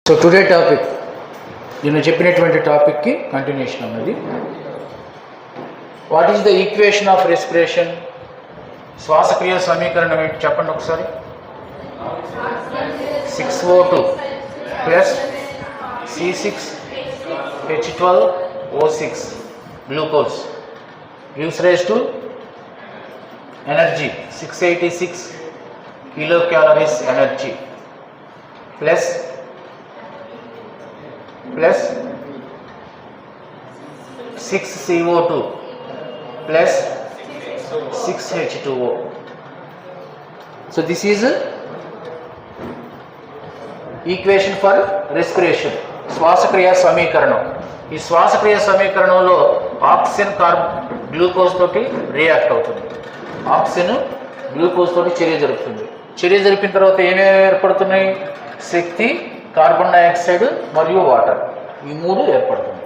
So today topic నేను చెప్పినటువంటి టాపిక్కి continuation ఉన్నది. What is the equation of respiration? శ్వాసక్రియ సమీకరణం ఏంటి చెప్పండి ఒకసారి. 6O2 plus C6H12O6 glucose gives rise to energy 686 kilocalories energy plus 6CO2 plus 6H2O. So this is equation for respiration. శ్వాసక్రియ సమీకరణం. ఈ శ్వాసక్రియ సమీకరణంలో ఆక్సిజన్ గ్లూకోజ్ తోటి రియాక్ట్ అవుతుంది. ఆక్సిజన్ గ్లూకోజ్ తోటి చర్య జరుపుతుంది. చర్య జరిపిన తర్వాత ఏమేమి ఏర్పడుతున్నాయి? శక్తి, కార్బన్ డైఆక్సైడ్ మరియు వాటర్, ఈ మూడు ఏర్పడుతుంది.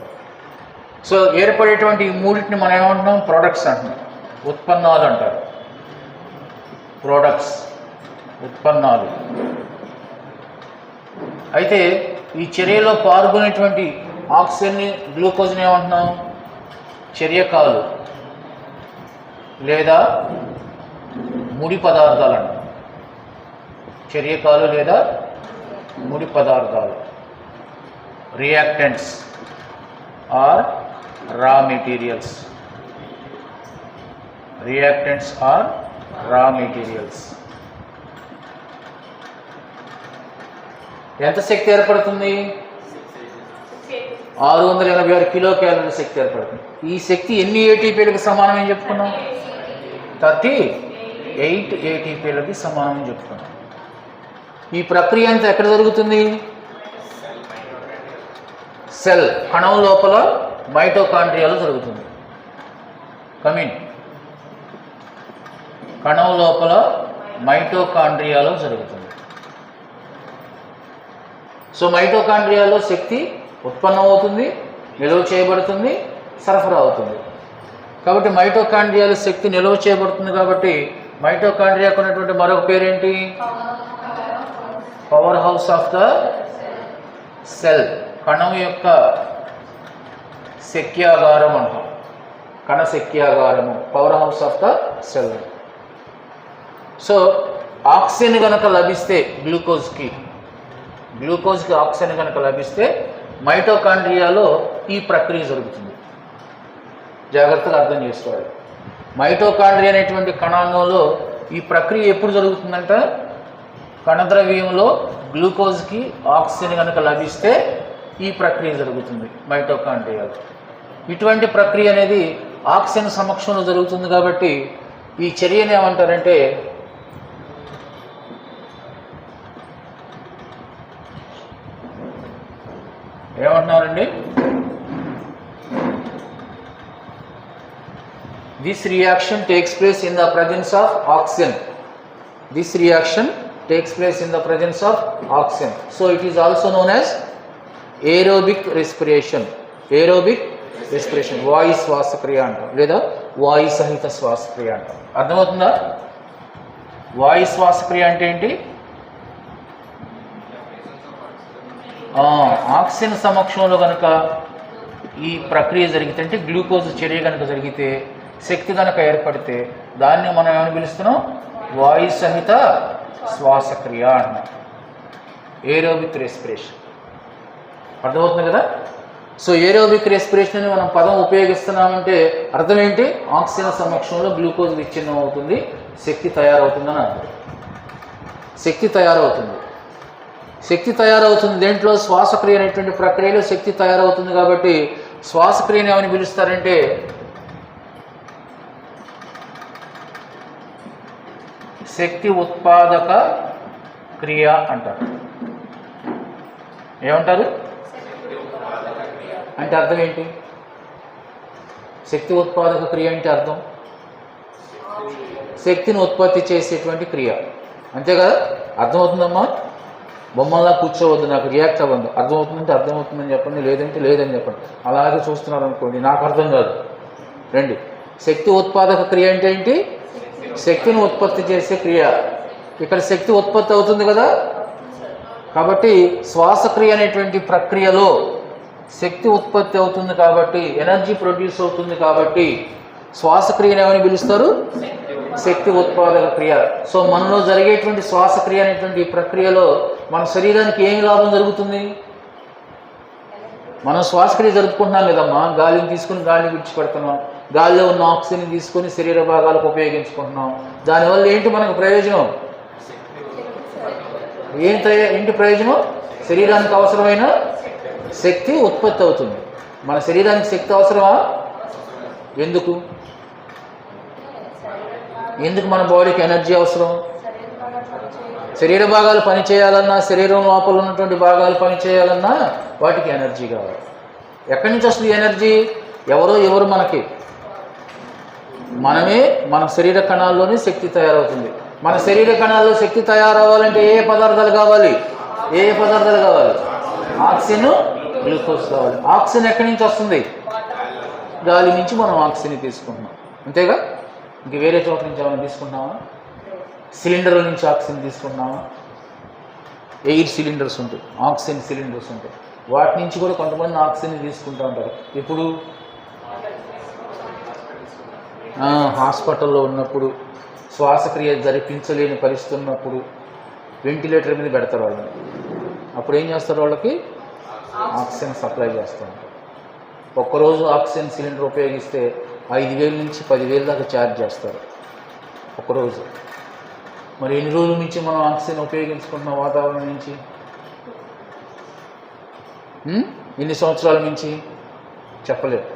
సో ఏర్పడేటువంటి ఈ మూడింటిని మనం ఏమంటున్నాం? ప్రోడక్ట్స్ అంటున్నాం. ఉత్పన్నాలు అంటారు. ప్రోడక్ట్స్, ఉత్పన్నాలు. అయితే ఈ చర్యలో పాల్గొనేటువంటి ఆక్సిజన్ని, గ్లూకోజ్ని ఏమంటున్నాం? చర్యకాలు లేదా ముడి పదార్థాలు అంటాం. చర్యకాలు లేదా ముడి పదార్థాలు. Reactants or raw materials. Reactants or raw materials. ఎంత శక్తి ఏర్పడుతుంది? 686 కిలో క్యాలరీ శక్తి ఏర్పడుతుంది. ఈ శక్తి ఎన్ని ఏటీపీలకు సమానమని చెప్పుకున్నాం? 38 ఏటీపీలకి సమానమని చెప్పుకున్నాం. ఈ ప్రక్రియ అంతా ఎక్కడ జరుగుతుంది? సెల్, కణం లోపల మైటోకాండ్రియాలో జరుగుతుంది. కమిన్, కణం లోపల మైటోకాండ్రియాలో జరుగుతుంది. సో మైటోకాండ్రియాలో శక్తి ఉత్పన్నం అవుతుంది, నిల్వ చేయబడుతుంది, సరఫరా అవుతుంది. కాబట్టి మైటోకాండ్రియాలో శక్తి నిల్వ చేయబడుతుంది. కాబట్టి మైటోకాండ్రియాకు ఉన్నటువంటి మరొక పేరేంటి? Powerhouse of the cell. కణం యొక్క శక్యాగారం అంటాం. కణ శక్యాగారము, powerhouse of the cell. So oxygen కనుక లభిస్తే గ్లూకోజ్కి ఆక్సిజన్ కనుక లభిస్తే మైటోకాండ్రియాలో ఈ ప్రక్రియ జరుగుతుంది. జాగ్రత్తగా అర్థం చేసుకోవాలి. మైటోకాండ్రియా అనేటువంటి కణంలో ఈ ప్రక్రియ ఎప్పుడు జరుగుతుందంట? కణద్రవ్యంలో గ్లూకోజ్కి ఆక్సిజన్ కనుక లభిస్తే ఈ ప్రక్రియ జరుగుతుంది మైటోకాండ్రియాలో. ఇటువంటి ప్రక్రియ అనేది ఆక్సిజన్ సమక్షంలో జరుగుతుంది. కాబట్టి ఈ చర్యను ఏమంటారంటే ఏమంటున్నారండి? This reaction takes place in the presence of oxygen. This reaction takes place in the presence of oxygen. So it is also known as aerobic respiration. Aerobic respiration. వాయు శ్వాసక్రియ అంటాం లేదా వాయు సహిత శ్వాసక్రియ అంటాం. అర్థమవుతుందా? వాయు శ్వాసక్రియ అంటే ఏంటి? ఆక్సిజన్ సమక్షంలో కనుక ఈ ప్రక్రియ జరిగితే, అంటే గ్లూకోజ్ చర్య కనుక జరిగితే, శక్తి కనుక ఏర్పడితే దాన్ని మనం ఏమని పిలుస్తున్నాం? వాయు సహిత శ్వాసక్రియ అన్నాం. Aerobic respiration. అర్థమవుతుంది కదా? సో ఏరోబిక్ రెస్పిరేషన్ అని మనం పదం ఉపయోగిస్తున్నామంటే అర్థం ఏంటి? ఆక్సిజన్ సమక్షంలో గ్లూకోజ్ విచ్ఛిన్నం అవుతుంది, శక్తి తయారవుతుందని అర్థం. శక్తి తయారవుతుంది. శక్తి తయారవుతుంది దేంట్లో? శ్వాసక్రియ అనేటువంటి ప్రక్రియలో శక్తి తయారవుతుంది. కాబట్టి శ్వాసక్రియని ఏమని పిలుస్తారంటే శక్తి ఉత్పాదక క్రియ అంటారు. ఏమంటారు? అంటే అర్థం ఏంటి? శక్తి ఉత్పాదక క్రియ అంటే అర్థం శక్తిని ఉత్పత్తి చేసేటువంటి క్రియ. అంతే కదా? అర్థమవుతుందమ్మా? బొమ్మలా కూర్చోవద్దు, నాకు రియాక్ట్ అవ్వద్దు. అర్థమవుతుందంటే అర్థమవుతుందని చెప్పండి, లేదంటే లేదని చెప్పండి. అలాగే చూస్తున్నారు అనుకోండి, నాకు అర్థం కాదు. రండి. శక్తి ఉత్పాదక క్రియ అంటే ఏంటి? శక్తిని ఉత్పత్తి చేసే క్రియ. ఇక్కడ శక్తి ఉత్పత్తి అవుతుంది కదా, కాబట్టి శ్వాసక్రియ అనేటువంటి ప్రక్రియలో శక్తి ఉత్పత్తి అవుతుంది కాబట్టి, ఎనర్జీ ప్రొడ్యూస్ అవుతుంది కాబట్టి శ్వాసక్రియను ఏమని పిలుస్తారు? శక్తి ఉత్పాదక క్రియ. సో మనలో జరిగేటువంటి శ్వాసక్రియ అనేటువంటి ఈ ప్రక్రియలో మన శరీరానికి ఏమి లాభం జరుగుతుంది? మనం శ్వాసక్రియ జరుపుకుంటున్నాం కదమ్మా, గాలిని తీసుకుని గాలిని విడిచిపెడుతున్నాం, గాలిలో ఉన్న ఆక్సిజన్ తీసుకొని శరీర భాగాలకు ఉపయోగించుకుంటున్నాం. దానివల్ల ఏంటి మనకు ప్రయోజనం? ఏంటి ప్రయోజనం? శరీరానికి అవసరమైన శక్తి ఉత్పత్తి అవుతుంది. మన శరీరానికి శక్తి అవసరమా? ఎందుకు మన బాడీకి ఎనర్జీ అవసరం? శరీర భాగాలు పనిచేయాలన్నా, శరీరం లోపల ఉన్నటువంటి భాగాలు పనిచేయాలన్నా వాటికి ఎనర్జీ కావాలి. ఎక్కడి నుంచి వస్తుంది ఎనర్జీ? ఎవరు మనకి? మనమే. మన శరీర కణాల్లోనే శక్తి తయారవుతుంది. మన శరీర కణాల్లో శక్తి తయారవ్వాలంటే ఏ పదార్థాలు కావాలి? ఆక్సిజన్, గ్లూకోజ్ కావాలి. ఆక్సిజన్ ఎక్కడి నుంచి వస్తుంది? గాలి నుంచి మనం ఆక్సిజన్ తీసుకుంటున్నాం, అంతేగా? ఇంక వేరే చోట నుంచి ఏమైనా తీసుకుంటున్నామా? సిలిండర్ల నుంచి ఆక్సిజన్ తీసుకుంటున్నామా? ఎయిర్ సిలిండర్స్ ఉంటాయి, ఆక్సిజన్ సిలిండర్స్ ఉంటాయి, వాటి నుంచి కూడా కొంతమంది ఆక్సిజన్ తీసుకుంటూ ఉంటారు. ఇప్పుడు హాస్పిటల్లో ఉన్నప్పుడు, శ్వాసక్రియ జరిపించలేని పరిస్థితి ఉన్నప్పుడు వెంటిలేటర్ మీద పెడతారు వాళ్ళని. అప్పుడు ఏం చేస్తారు? వాళ్ళకి ఆక్సిజన్ సప్లై చేస్తూ ఉంటారు. ఒక్కరోజు ఆక్సిజన్ సిలిండర్ ఉపయోగిస్తే 5,000 నుంచి 10,000 దాకా ఛార్జ్ చేస్తారు ఒకరోజు. మరి ఎన్ని రోజుల నుంచి మనం ఆక్సిజన్ ఉపయోగించుకుంటున్నాం వాతావరణం నుంచి? ఎన్ని సంవత్సరాల నుంచి చెప్పలేదు.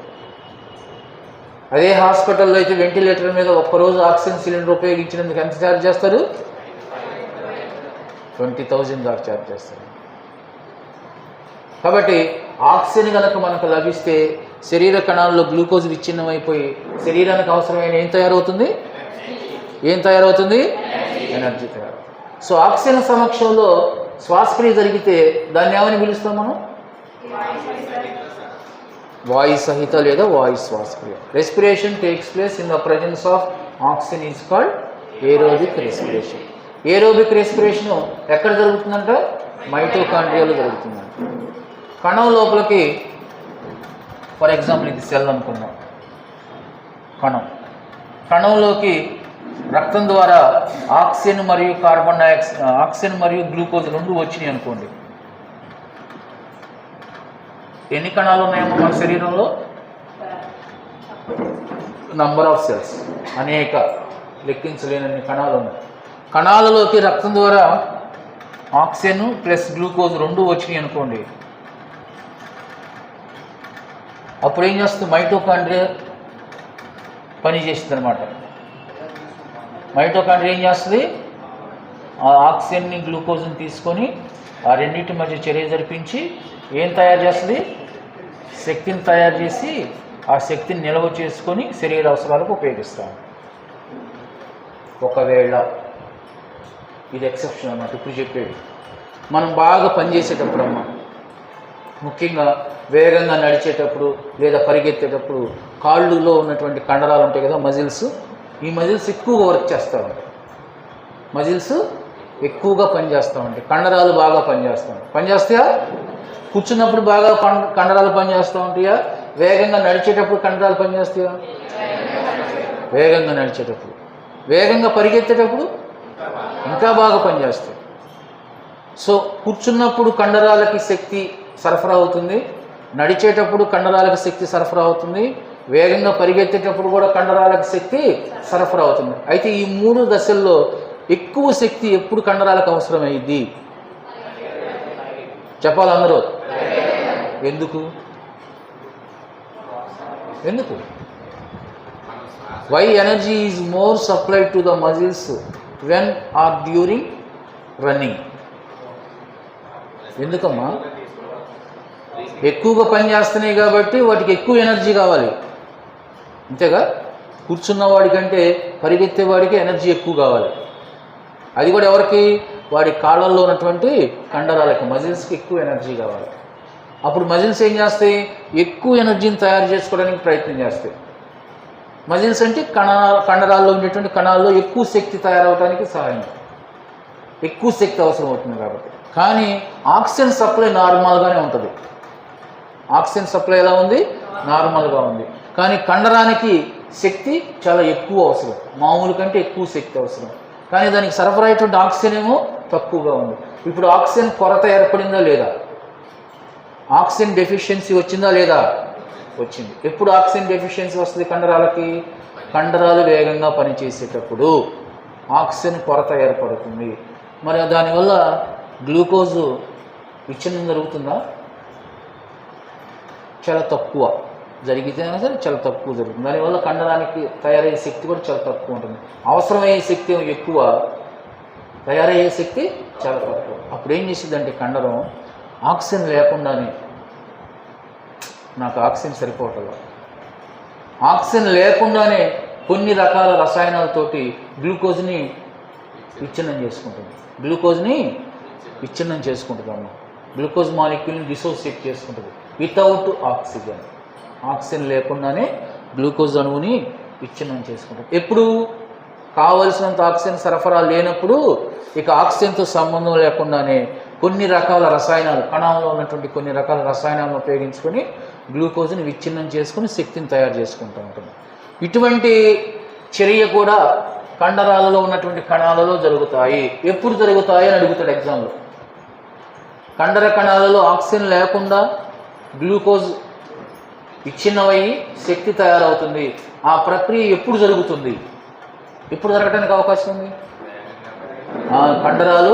అదే హాస్పిటల్లో అయితే వెంటిలేటర్ మీద ఒక్కరోజు ఆక్సిజన్ సిలిండర్ ఉపయోగించినందుకు ఎంత ఛార్జ్ చేస్తారు? 20,000 దాకా ఛార్జ్ చేస్తారు. కాబట్టి ఆక్సిజన్ కనుక మనకు లభిస్తే శరీర కణాల్లో గ్లూకోజ్ విచ్ఛిన్నమైపోయి శరీరానికి అవసరమైన ఏం తయారవుతుంది? ఎనర్జీ తయారవుతుంది. సో ఆక్సిజన్ సమక్షంలో శ్వాసక్రియ జరిగితే దాన్ని ఏమని పిలుస్తాం మనం? వాయు సహిత లేదా వాయు శ్వాసక్రియ. Respiration takes place in the presence of oxygen is called aerobic respiration. Aerobic respiration ఎక్కడ జరుగుతుందంట? మైటోకాండ్రియాలో జరుగుతుందంట. కణం లోపలికి, ఫర్ ఎగ్జాంపుల్ ఇది సెల్ అనుకున్నాం, కణంలోకి రక్తం ద్వారా ఆక్సిజన్ మరియు ఆక్సిజన్ మరియు గ్లూకోజ్ రెండు వచ్చినాయి అనుకోండి. ఎన్ని కణాలు ఉన్నాయేమో మన శరీరంలో? నంబర్ ఆఫ్ సెల్స్, అనేక, లెక్కించలేనన్ని కణాలు ఉన్నాయి. కణాలలోకి రక్తం ద్వారా ఆక్సిజన్ ప్లస్ గ్లూకోజ్ రెండు వచ్చినాయి అనుకోండి. అప్పుడు ఏం చేస్తుంది? మైటోకాండ్రియా పనిచేస్తుంది అనమాట. మైటోకాండ్రియా ఏం చేస్తుంది? ఆ ఆక్సిజన్ని గ్లూకోజ్ని తీసుకొని ఆ రెండింటి మధ్య చర్య జరిపించి ఏం తయారు చేస్తుంది? శక్తిని తయారు చేసి ఆ శక్తిని నిల్వ చేసుకొని శరీర అవసరాలకు ఉపయోగిస్తాం. ఒకవేళ ఇది ఎక్సెప్షన్ అన్నమాట ఇప్పుడు చెప్పేది. మనం బాగా పనిచేసేటప్పుడు అమ్మ, ముఖ్యంగా వేగంగా నడిచేటప్పుడు లేదా పరిగెత్తేటప్పుడు కాళ్ళులో ఉన్నటువంటి కండరాలు ఉంటాయి కదా, మజిల్స్, ఈ మజిల్స్ ఎక్కువగా వర్క్ చేస్తూ ఉంటాయి. మజిల్స్ ఎక్కువగా పనిచేస్తూ ఉంటాయి, కండరాలు బాగా పనిచేస్తాయా? కూర్చున్నప్పుడు బాగా కండరాలు పనిచేస్తూ ఉంటాయా? వేగంగా నడిచేటప్పుడు కండరాలు పనిచేస్తాయా? వేగంగా నడిచేటప్పుడు. వేగంగా పరిగెత్తేటప్పుడు ఇంకా బాగా పనిచేస్తాయి. సో కూర్చున్నప్పుడు కండరాలకి శక్తి సరఫరా అవుతుంది, నడిచేటప్పుడు కండరాలకు శక్తి సరఫరా అవుతుంది, వేగంగా పరిగెత్తేటప్పుడు కూడా కండరాలకు శక్తి సరఫరా అవుతుంది. అయితే ఈ మూడు దశల్లో ఎక్కువ శక్తి ఎప్పుడు కండరాలకు అవసరమైంది చెప్పాలి అందరూ? ఎందుకు? Why energy is more supplied to the muscles when or during running? ఎందుకమ్మా? ఎక్కువగా పని చేస్తున్నాయి కాబట్టి వాటికి ఎక్కువ ఎనర్జీ కావాలి, అంతేగా? కూర్చున్న వాడికంటే పరిగెత్తే వాడికి ఎనర్జీ ఎక్కువ కావాలి. అది కూడా ఎవరికి? వాడి కాళ్ళల్లో ఉన్నటువంటి కండరాలకి, మజిల్స్కి ఎక్కువ ఎనర్జీ కావాలి. అప్పుడు మజిల్స్ ఏం చేస్తాయి? ఎక్కువ ఎనర్జీని తయారు చేసుకోవడానికి ప్రయత్నం చేస్తాయి. మజిల్స్ అంటే కండరాల్లో ఉండేటువంటి కణాల్లో ఎక్కువ శక్తి తయారవడానికి సహాయం, ఎక్కువ శక్తి అవసరం అవుతుంది కాబట్టి. కానీ ఆక్సిజన్ సప్లై నార్మల్గానే ఉంటుంది. ఆక్సిజన్ సప్లై ఎలా ఉంది? నార్మల్గా ఉంది. కానీ కండరానికి శక్తి చాలా ఎక్కువ అవసరం, మామూలు కంటే ఎక్కువ శక్తి అవసరం. కానీ దానికి సరఫరా అయ్యేటువంటి ఆక్సిజన్ ఏమో తక్కువగా ఉంది. ఇప్పుడు ఆక్సిజన్ కొరత ఏర్పడిందా లేదా? ఆక్సిజన్ డెఫిషియన్సీ వచ్చిందా లేదా? వచ్చింది. ఎప్పుడు ఆక్సిజన్ డెఫిషియన్సీ వస్తుంది కండరాలకి? కండరాలు వేగంగా పనిచేసేటప్పుడు ఆక్సిజన్ కొరత ఏర్పడుతుంది. మరి దానివల్ల గ్లూకోజు విచ్ఛిన్నం జరుగుతుందా? చాలా తక్కువ. జరిగితేనే సరే చాలా తక్కువ జరుగుతుంది. దానివల్ల కండరానికి తయారయ్యే శక్తి కూడా చాలా తక్కువ ఉంటుంది. అవసరమయ్యే శక్తి ఎక్కువ, తయారయ్యే శక్తి చాలా తక్కువ. అప్పుడు ఏం చేసిందంటే కండరం ఆక్సిజన్ లేకుండానే, నాకు ఆక్సిజన్ సరిపోవట్లేదు, ఆక్సిజన్ లేకుండానే కొన్ని రకాల రసాయనాలతోటి గ్లూకోజ్ని విచ్ఛిన్నం చేసుకుంటుంది. గ్లూకోజ్ని విచ్ఛిన్నం చేసుకుంటుంది అమ్మ. గ్లూకోజ్ మాలిక్యూల్ని డిసోసియేట్ చేసుకుంటుంది వితౌట్ ఆక్సిజన్. ఆక్సిజన్ లేకుండానే గ్లూకోజ్ అణువుని విచ్ఛిన్నం చేసుకుంటుంది. ఎప్పుడు? కావలసినంత ఆక్సిజన్ సరఫరా లేనప్పుడు, ఇక ఆక్సిజన్తో సంబంధం లేకుండానే కొన్ని రకాల రసాయనాలు, కణంలో ఉన్నటువంటి కొన్ని రకాల రసాయనాలను ఉపయోగించుకొని గ్లూకోజ్ని విచ్ఛిన్నం చేసుకుని శక్తిని తయారు చేసుకుంటూ ఉంటుంది. ఇటువంటి చర్య కూడా కండరాలలో ఉన్నటువంటి కణాలలో జరుగుతాయి. ఎప్పుడు జరుగుతాయి అని అడుగుతాడు ఎగ్జామ్లో. కండర కణాలలో ఆక్సిజన్ లేకుండా గ్లూకోజ్ విచ్ఛిన్నమయ్యి శక్తి తయారవుతుంది. ఆ ప్రక్రియ ఎప్పుడు జరుగుతుంది? ఎప్పుడు జరగడానికి అవకాశం ఉంది? కండరాలు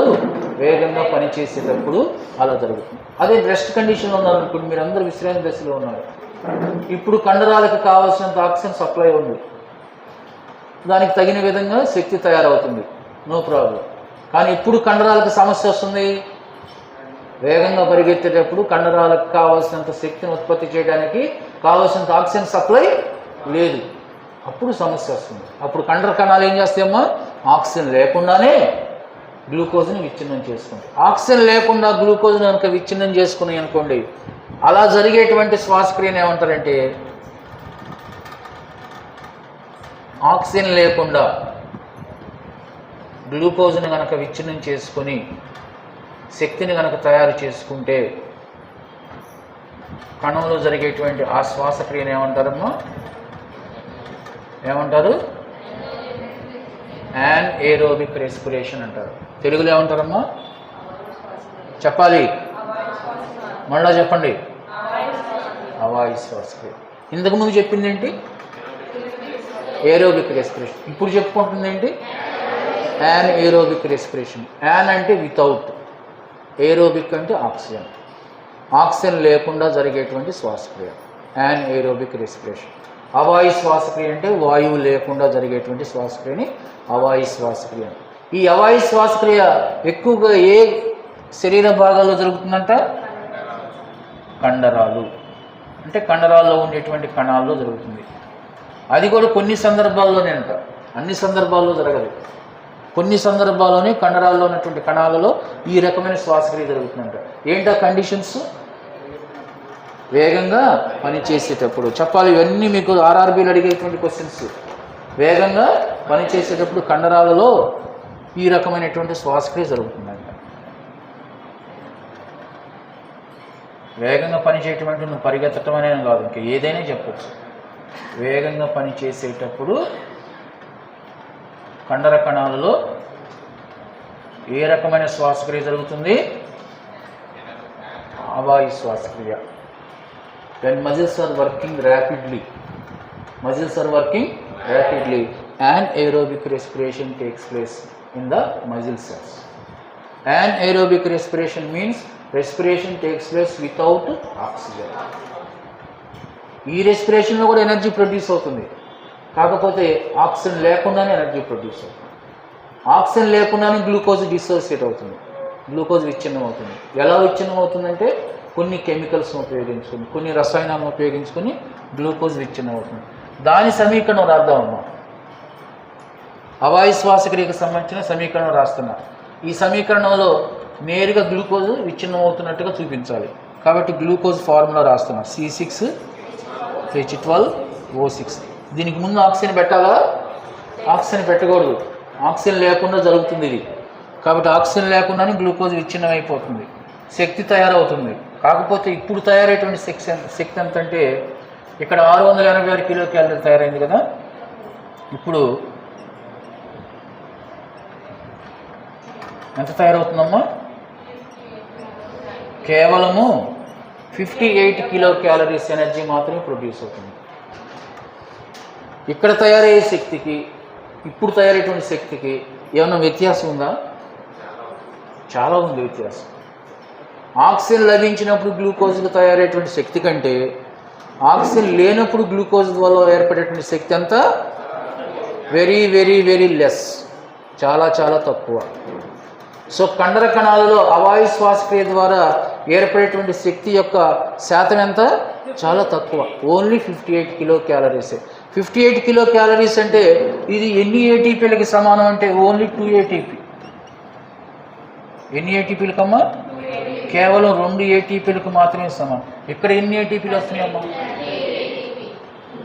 వేగంగా పనిచేసేటప్పుడు అలా జరుగుతుంది. అదే రెస్ట్ కండిషన్లో ఉన్నారనుకోండి, మీరు అందరూ విశ్రాంతి దశలో ఉన్నారు. ఇప్పుడు కండరాలకు కావాల్సినంత ఆక్సిజన్ సప్లై ఉంది, దానికి తగిన విధంగా శక్తి తయారవుతుంది, నో ప్రాబ్లం. కానీ ఇప్పుడు కండరాలకు సమస్య వస్తుంది. వేగంగా పరిగెత్తేటప్పుడు కండరాలకు కావాల్సినంత శక్తిని ఉత్పత్తి చేయడానికి కావాల్సినంత ఆక్సిజన్ సప్లై లేదు, అప్పుడు సమస్య వస్తుంది. అప్పుడు కండర కణాలు ఏం చేస్తాయమ్మా? ఆక్సిజన్ లేకుండానే గ్లూకోజ్ని విచ్ఛిన్నం చేసుకుంటాయి. ఆక్సిజన్ లేకుండా గ్లూకోజ్ని కనుక విచ్ఛిన్నం చేసుకున్నాయి అనుకోండి, అలా జరిగేటువంటి శ్వాసక్రియను ఏమంటారంటే, ఆక్సిజన్ లేకుండా గ్లూకోజ్ని కనుక విచ్ఛిన్నం చేసుకొని శక్తిని కనుక తయారు చేసుకుంటే కణంలో జరిగేటువంటి ఆ శ్వాసక్రియను ఏమంటారమ్మా? ఏమంటారు? యాన్ఏరోబిక్ రెస్పిరేషన్ అంటారు. తెలుగులో ఏమంటారమ్మా? చెప్పాలి, మళ్ళా చెప్పండి. అవాయు శ్వాసక్రియ. ఇంతకుముందు చెప్పింది ఏంటి? Aerobic respiration. ఇప్పుడు చెప్పుకుంటుంది ఏంటి? యాన్ఏరోబిక్ రెస్పిరేషన్. యాన్ అంటే వితౌట్, ఏరోబిక్ అంటే ఆక్సిజన్. ఆక్సిజన్ లేకుండా జరిగేటువంటి శ్వాసక్రియ యాన్ఏరోబిక్ రెస్పిరేషన్. అవాయు శ్వాసక్రియ అంటే వాయువు లేకుండా జరిగేటువంటి శ్వాసక్రియని అవాయు శ్వాసక్రియ. ఈ అవాయు శ్వాసక్రియ ఎక్కువగా ఏ శరీర భాగాల్లో జరుగుతుందంట? కండరాలు, అంటే కండరాల్లో ఉండేటువంటి కణాల్లో జరుగుతుంది. అది కూడా కొన్ని సందర్భాల్లోనే అంట, అన్ని సందర్భాల్లో జరగదు. కొన్ని సందర్భాల్లోనే కండరాల్లో ఉన్నటువంటి కణాలలో ఈ రకమైన శ్వాసక్రియ జరుగుతుందంట. ఏంటా కండిషన్స్? వేగంగా పనిచేసేటప్పుడు. చెప్పాలి, ఇవన్నీ మీకు ఆర్ఆర్బీలు అడిగేటువంటి క్వశ్చన్స్. వేగంగా పనిచేసేటప్పుడు కండరాలలో ఈ రకమైనటువంటి శ్వాసక్రియ జరుగుతుందంట. వేగంగా పనిచేయటం నువ్వు పరిగెత్తటం అనేది కాదు, ఇంకా ఏదైనా చెప్పచ్చు. వేగంగా పనిచేసేటప్పుడు కండర కణాలలో ఏ రకమైన శ్వాసక్రియ జరుగుతుంది? అవాయు శ్వాసక్రియ. When muscles are working rapidly, anaerobic respiration takes place in the muscle cells. Anaerobic respiration means respiration takes place without oxygen. ఈ రెస్పిరేషన్లో కూడా ఎనర్జీ ప్రొడ్యూస్ అవుతుంది, కాకపోతే ఆక్సిజన్ లేకుండానే ఎనర్జీ ప్రొడ్యూస్ అవుతుంది. ఆక్సిజన్ లేకుండానే గ్లూకోజ్ డిసోసియేట్ అవుతుంది, గ్లూకోజ్ విచ్ఛిన్నం అవుతుంది. ఎలా విచ్ఛిన్నం అవుతుందంటే కొన్ని కెమికల్స్ను ఉపయోగించుకొని, కొన్ని రసాయనాలను ఉపయోగించుకొని గ్లూకోజ్ విచ్ఛిన్నం అవుతుంది. దాని సమీకరణం రాద్దామమ్మా. అవాయు శ్వాసక్రియకు సంబంధించిన సమీకరణం రాస్తున్నా. ఈ సమీకరణంలో నేరుగా గ్లూకోజ్ విచ్ఛిన్నం అవుతున్నట్టుగా చూపించాలి. కాబట్టి గ్లూకోజ్ ఫార్ములా రాస్తున్నా, C6H12O6. దీనికి ముందు ఆక్సిజన్ పెట్టాలా? ఆక్సిజన్ పెట్టకూడదు, ఆక్సిజన్ లేకుండా జరుగుతుంది ఇది. కాబట్టి ఆక్సిజన్ లేకుండానే గ్లూకోజ్ విచ్ఛిన్నం అయిపోతుంది, శక్తి తయారవుతుంది. కాకపోతే ఇప్పుడు తయారయ్యేటువంటి శక్తి ఎంత అంటే ఇక్కడ 686 కిలో క్యాలరీ తయారైంది కదా, ఇప్పుడు ఎంత తయారవుతుందమ్మా? కేవలము 58 కిలో క్యాలరీస్ ఎనర్జీ మాత్రమే ప్రొడ్యూస్ అవుతుంది. ఇక్కడ తయారయ్యే శక్తికి ఇప్పుడు తయారయ్యేటువంటి శక్తికి ఏమన్నా వ్యత్యాసం ఉందా? చాలా ఉంది వ్యత్యాసం. ఆక్సిజన్ లభించినప్పుడు గ్లూకోజ్కి తయారయ్యేటువంటి శక్తి కంటే ఆక్సిజన్ లేనప్పుడు గ్లూకోజ్ వల్ల ఏర్పడేటువంటి శక్తి అంతా వెరీ వెరీ వెరీ లెస్, చాలా చాలా తక్కువ. సో కండర కణాలలో అవాయు శ్వాసక్రియ ద్వారా ఏర్పడేటువంటి శక్తి యొక్క శాతం ఎంత? చాలా తక్కువ, ఓన్లీ 58 కిలో క్యాలరీసే. 58 కిలో క్యాలరీస్ అంటే ఇది ఎన్ని ఏటీపీలకి సమానం అంటే ఓన్లీ 2 ఏటీపీ. ఎన్ని ఏటీపీలకమ్మా? కేవలం 2 ఏటీపీలకు మాత్రమే సమానం. ఇక్కడ ఎన్ని ఏటీపీలు వస్తున్నాయమ్మా?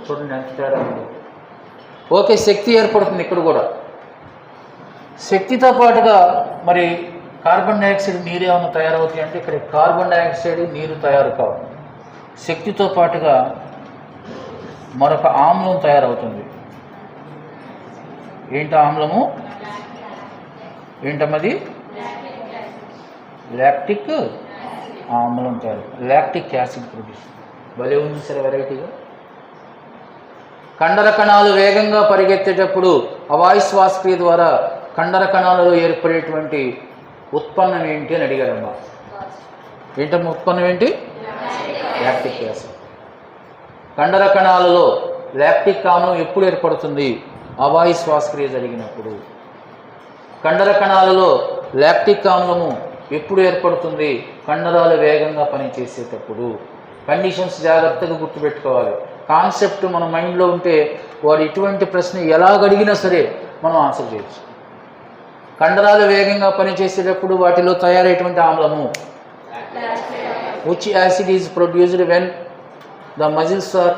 చూడండి ఎంత తేడా ఉంది. ఓకే, శక్తి ఏర్పడుతుంది ఇక్కడ కూడా. శక్తితో పాటుగా మరి కార్బన్ డైఆక్సైడ్, నీరు ఏమైనా తయారవుతాయి అంటే ఇక్కడ కార్బన్ డైఆక్సైడ్, నీరు తయారు కావు. శక్తితో పాటుగా మరొక ఆమ్లం తయారవుతుంది. ఏంటి ఆమ్లము? ఏంటమ్మది? లాక్టిక్ ఆమ్లం తయారు, లాక్టిక్ యాసిడ్ ప్రొడ్యూస్. భలే ఉంది సరే వెరైటీగా. కండర కణాలు వేగంగా పరిగెత్తేటప్పుడు అవాయు శ్వాసక్రియ ద్వారా కండర కణాలలో ఏర్పడేటువంటి ఉత్పన్నం ఏంటి అని అడిగారమ్మా. ఏంటమ్మా ఉత్పన్నం ఏంటి? Lactic acid. కండర కణాలలో లాక్టిక్ ఆమ్లం ఎప్పుడు ఏర్పడుతుంది? అవాయు శ్వాసక్రియ జరిగినప్పుడు. కండర కణాలలో లాక్టిక్ ఆమ్లము ఎప్పుడు ఏర్పడుతుంది? కండరాలు వేగంగా పనిచేసేటప్పుడు. కండిషన్స్ జాగ్రత్తగా గుర్తుపెట్టుకోవాలి. కాన్సెప్ట్ మన మైండ్లో ఉంటే వాడు ఇటువంటి ప్రశ్న ఎలాగడిగినా సరే మనం ఆన్సర్ చేయొచ్చు. కండరాలు వేగంగా పనిచేసేటప్పుడు వాటిలో తయారయ్యేటువంటి ఆమ్లము which acid is produced when the muscles are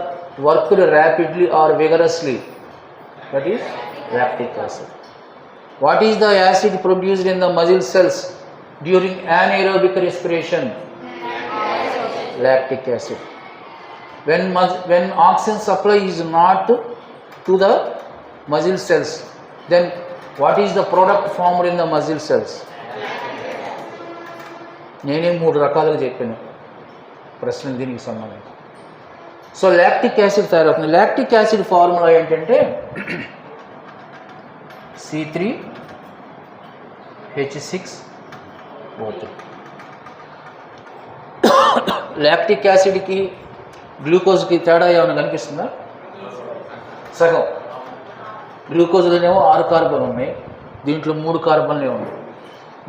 worked rapidly or vigorously? That is lactic acid. What is the acid produced in the muscle cells during anaerobic respiration? Lactic acid. When oxygen supply is not to the muscle cells, then what is the product formed in the muscle cells? నేనే 3 రకాలుగా చెప్పాను ప్రశ్న దీనికి సంబంధించి. So lactic acid తయారవుతుంది. Lactic acid formula ఏంటంటే C3H6O3. Lactic యాసిడ్కి గ్లూకోజ్కి తేడా ఏమైనా కనిపిస్తుందా? సగం. గ్లూకోజ్లోనేమో 6 కార్బన్లు ఉన్నాయి, దీంట్లో 3 కార్బన్లే ఉన్నాయి.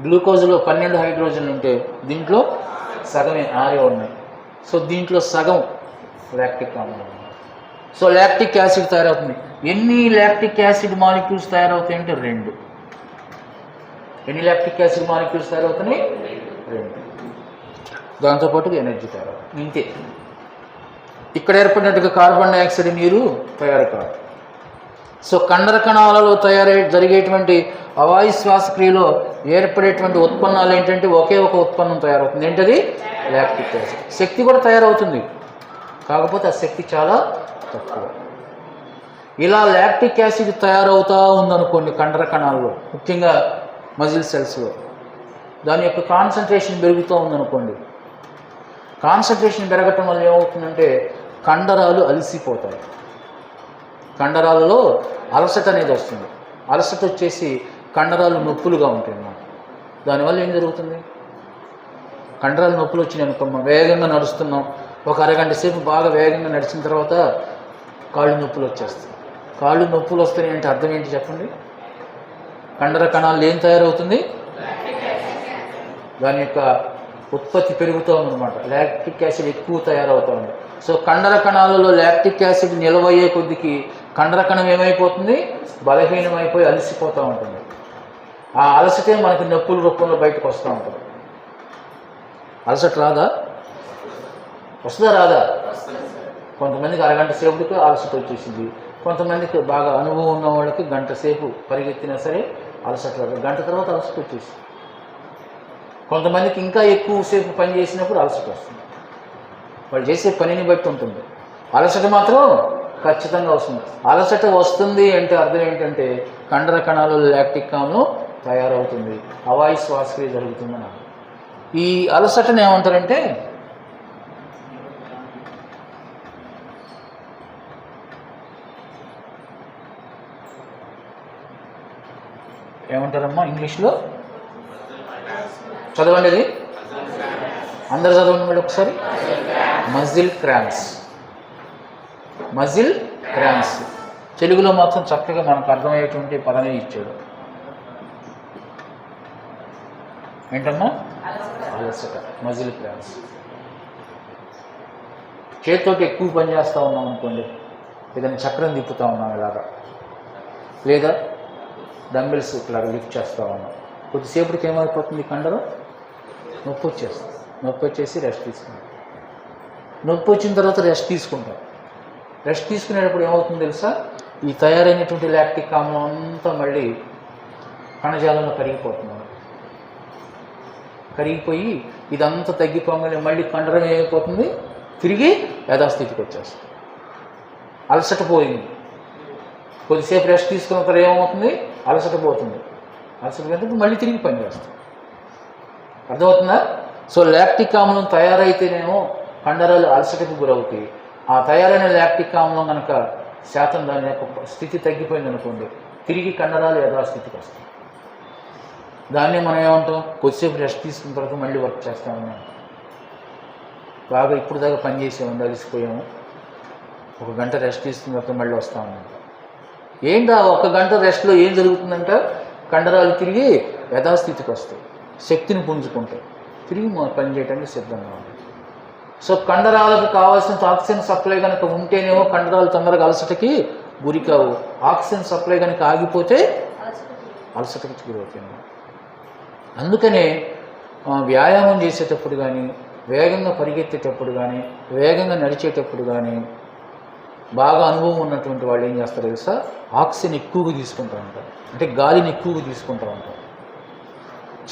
గ్లూకోజ్లో 12 హైడ్రోజన్లు ఉంటే దీంట్లో సగమే 6 ఉన్నాయి. సో దీంట్లో సగం లాక్టిక్ ఆమ్లం. సో లాక్టిక్ యాసిడ్ తయారవుతుంది. ఎన్ని లాక్టిక్ యాసిడ్ మాలిక్యూల్స్ తయారవుతాయి అంటే 2. ఎన్ని లాక్టిక్ యాసిడ్ మాలిక్యూల్స్ తయారవుతున్నాయి? 2. దాంతోపాటు ఎనర్జీ తయారవుతుంది. ఇంతే. ఇక్కడ ఏర్పడినట్టుగా కార్బన్ డైఆక్సైడ్, నీరు తయారు కాదు. సో కండర కణాలలో జరిగేటువంటి అవాయు శ్వాసక్రియలో ఏర్పడేటువంటి ఉత్పన్నాలు ఏంటంటే ఒకే ఒక ఉత్పన్నం తయారవుతుంది. ఏంటది? Lactic acid. శక్తి కూడా తయారవుతుంది, కాకపోతే ఆ శక్తి చాలా తక్కువ. ఇలా లాక్టిక్ యాసిడ్ తయారవుతూ ఉందనుకోండి కండర కణాల్లో, ముఖ్యంగా మజిల్ సెల్స్లో. దాని యొక్క కాన్సన్ట్రేషన్ పెరుగుతూ ఉందనుకోండి. కాన్సన్ట్రేషన్ పెరగటం వల్ల ఏమవుతుందంటే కండరాలు అలసిపోతాయి. కండరాలలో అలసట అనేది వస్తుంది. అలసట వచ్చేసి కండరాలు నొప్పులుగా ఉంటాయి అన్నమాట. దానివల్ల ఏం జరుగుతుంది? కండరాలు నొప్పులు వచ్చినాయి అనుకోమ్మా, వేగంగా నడుస్తున్నాం, ఒక అరగంట సేపు బాగా వేగంగా నడిచిన తర్వాత కాళ్ళు నొప్పులు వచ్చేస్తాయి. కాళ్ళు నొప్పులు వస్తాయి అంటే అర్థం ఏంటి చెప్పండి? కండర కణాలు ఏం తయారవుతుంది? దాని యొక్క ఉత్పత్తి పెరుగుతూ ఉందన్నమాట. లాక్టిక్ యాసిడ్ ఎక్కువ తయారవుతూ ఉంది. సో కండర కణాలలో లాక్టిక్ యాసిడ్ నిల్వయ్యే కొద్దికి కండర కణం ఏమైపోతుంది? బలహీనమైపోయి అలసిపోతూ ఉంటుంది. ఆ అలసటే మనకి నొప్పుల రూపంలో బయటకు వస్తూ ఉంటుంది. అలసట రాదా? వస్తుందా రాదా? కొంతమందికి అరగంట సేపుకి అలసట వచ్చేసింది, కొంతమందికి బాగా అనుభవం ఉన్న వాళ్ళకి గంట సేపు పరిగెత్తినా సరే అలసట గంట తర్వాత అలసట వచ్చేసి, కొంతమందికి ఇంకా ఎక్కువసేపు పని చేసినప్పుడు అలసట వస్తుంది. వాళ్ళు చేసే పనిని బట్టి ఉంటుంది. అలసట మాత్రం ఖచ్చితంగా వస్తుంది. అలసట వస్తుంది అంటే అర్థం ఏంటంటే కండర కణాలు లాక్టిక్ ఆమ్లం తయారవుతుంది, అవాయు శ్వాసక్రియ జరుగుతుందని. ఈ అలసటను ఏమంటారంటే ఏమంటారమ్మా ఇంగ్లీష్లో? చదవండి, అది అందరు చదవండి మళ్ళీ ఒకసారి. Muscle cramps. మజిల్ క్రాంప్స్ తెలుగులో మాత్రం చక్కగా మనకు అర్థమయ్యేటువంటి పదమే ఇచ్చాడు. ఏంటమ్మా? అలసట, మజిల్ క్రాంప్స్. చేతితోటి ఎక్కువ పని చేస్తూ ఉన్నాం అనుకోండి, ఏదైనా చక్రం తిప్పుతూ ఉన్నాం ఇలాగా, లేదా డంబెల్స్ ఇట్లాగా లిఫ్ట్ చేస్తూ ఉన్నాం, కొద్దిసేపటికి ఏమైపోతుంది? కండరం నొప్పి వచ్చేస్తుంది. నొప్పి వచ్చేసి రెస్ట్ తీసుకుంటాం. నొప్పి వచ్చిన తర్వాత రెస్ట్ తీసుకుంటాం. రెస్ట్ తీసుకునేటప్పుడు ఏమవుతుంది తెలుసా? ఈ తయారైనటువంటి లాక్టిక్ ఆమ్లం అంతా మళ్ళీ కణజాలంలో కరిగిపోతుంది. కరిగిపోయి ఇదంతా తగ్గిపోగానే మళ్ళీ కండరం ఏమైపోతుంది? తిరిగి యథాస్థితికి వచ్చేస్తుంది. అలసట పోయింది. కొద్దిసేపు రెస్ట్ తీసుకున్న తర్వాత ఏమవుతుంది? అలసట పోతుంది. అలసట పోయినప్పుడు మళ్ళీ తిరిగి పనిచేస్తుంది. అర్థమవుతుందా? సో లాక్టిక్ ఆమ్లం తయారైతేనేమో కండరాలు అలసటకు గురవుతాయి. ఆ తయారైన లాక్టిక్ ఆమ్లం కనుక శాతం దాని యొక్క స్థితి తగ్గిపోయింది అనుకోండి, తిరిగి కండరాలు యథాస్థితికి వస్తాయి. దాన్నే మనం ఏమంటాం? కొద్దిసేపు రెస్ట్ తీసుకున్న తర్వాత మళ్ళీ వర్క్ చేస్తామని. బాగా ఇప్పుడు దాకా పని చేసాము, అలసిపోయాము, ఒక గంట రెస్ట్ తీసుకున్న తర్వాత మళ్ళీ వస్తామన్నమాట. ఏంటి ఆ ఒక గంట రెస్ట్లో ఏం జరుగుతుందంట? కండరాలు తిరిగి యథాస్థితికి వస్తాయి, శక్తిని పుంజుకుంటాయి, తిరిగి పని చేయడానికి సిద్ధంగా ఉంటాయి. సో కండరాలకు కావాల్సిన ఆక్సిజన్ సప్లై కనుక ఉంటేనేమో కండరాలు తొందరగా అలసటకి గురి కావు. ఆక్సిజన్ సప్లై కనుక ఆగిపోతే అలసటకి గురవుతాయి. అందుకనే వ్యాయామం చేసేటప్పుడు కానీ, వేగంగా పరిగెత్తేటప్పుడు కానీ, వేగంగా నడిచేటప్పుడు కానీ బాగా అనుభవం ఉన్నటువంటి వాళ్ళు ఏం చేస్తారు తెలుసా? ఆక్సిజన్ ఎక్కువగా తీసుకుంటూ ఉంటారు, అంటే గాలిని ఎక్కువగా తీసుకుంటూ ఉంటారు.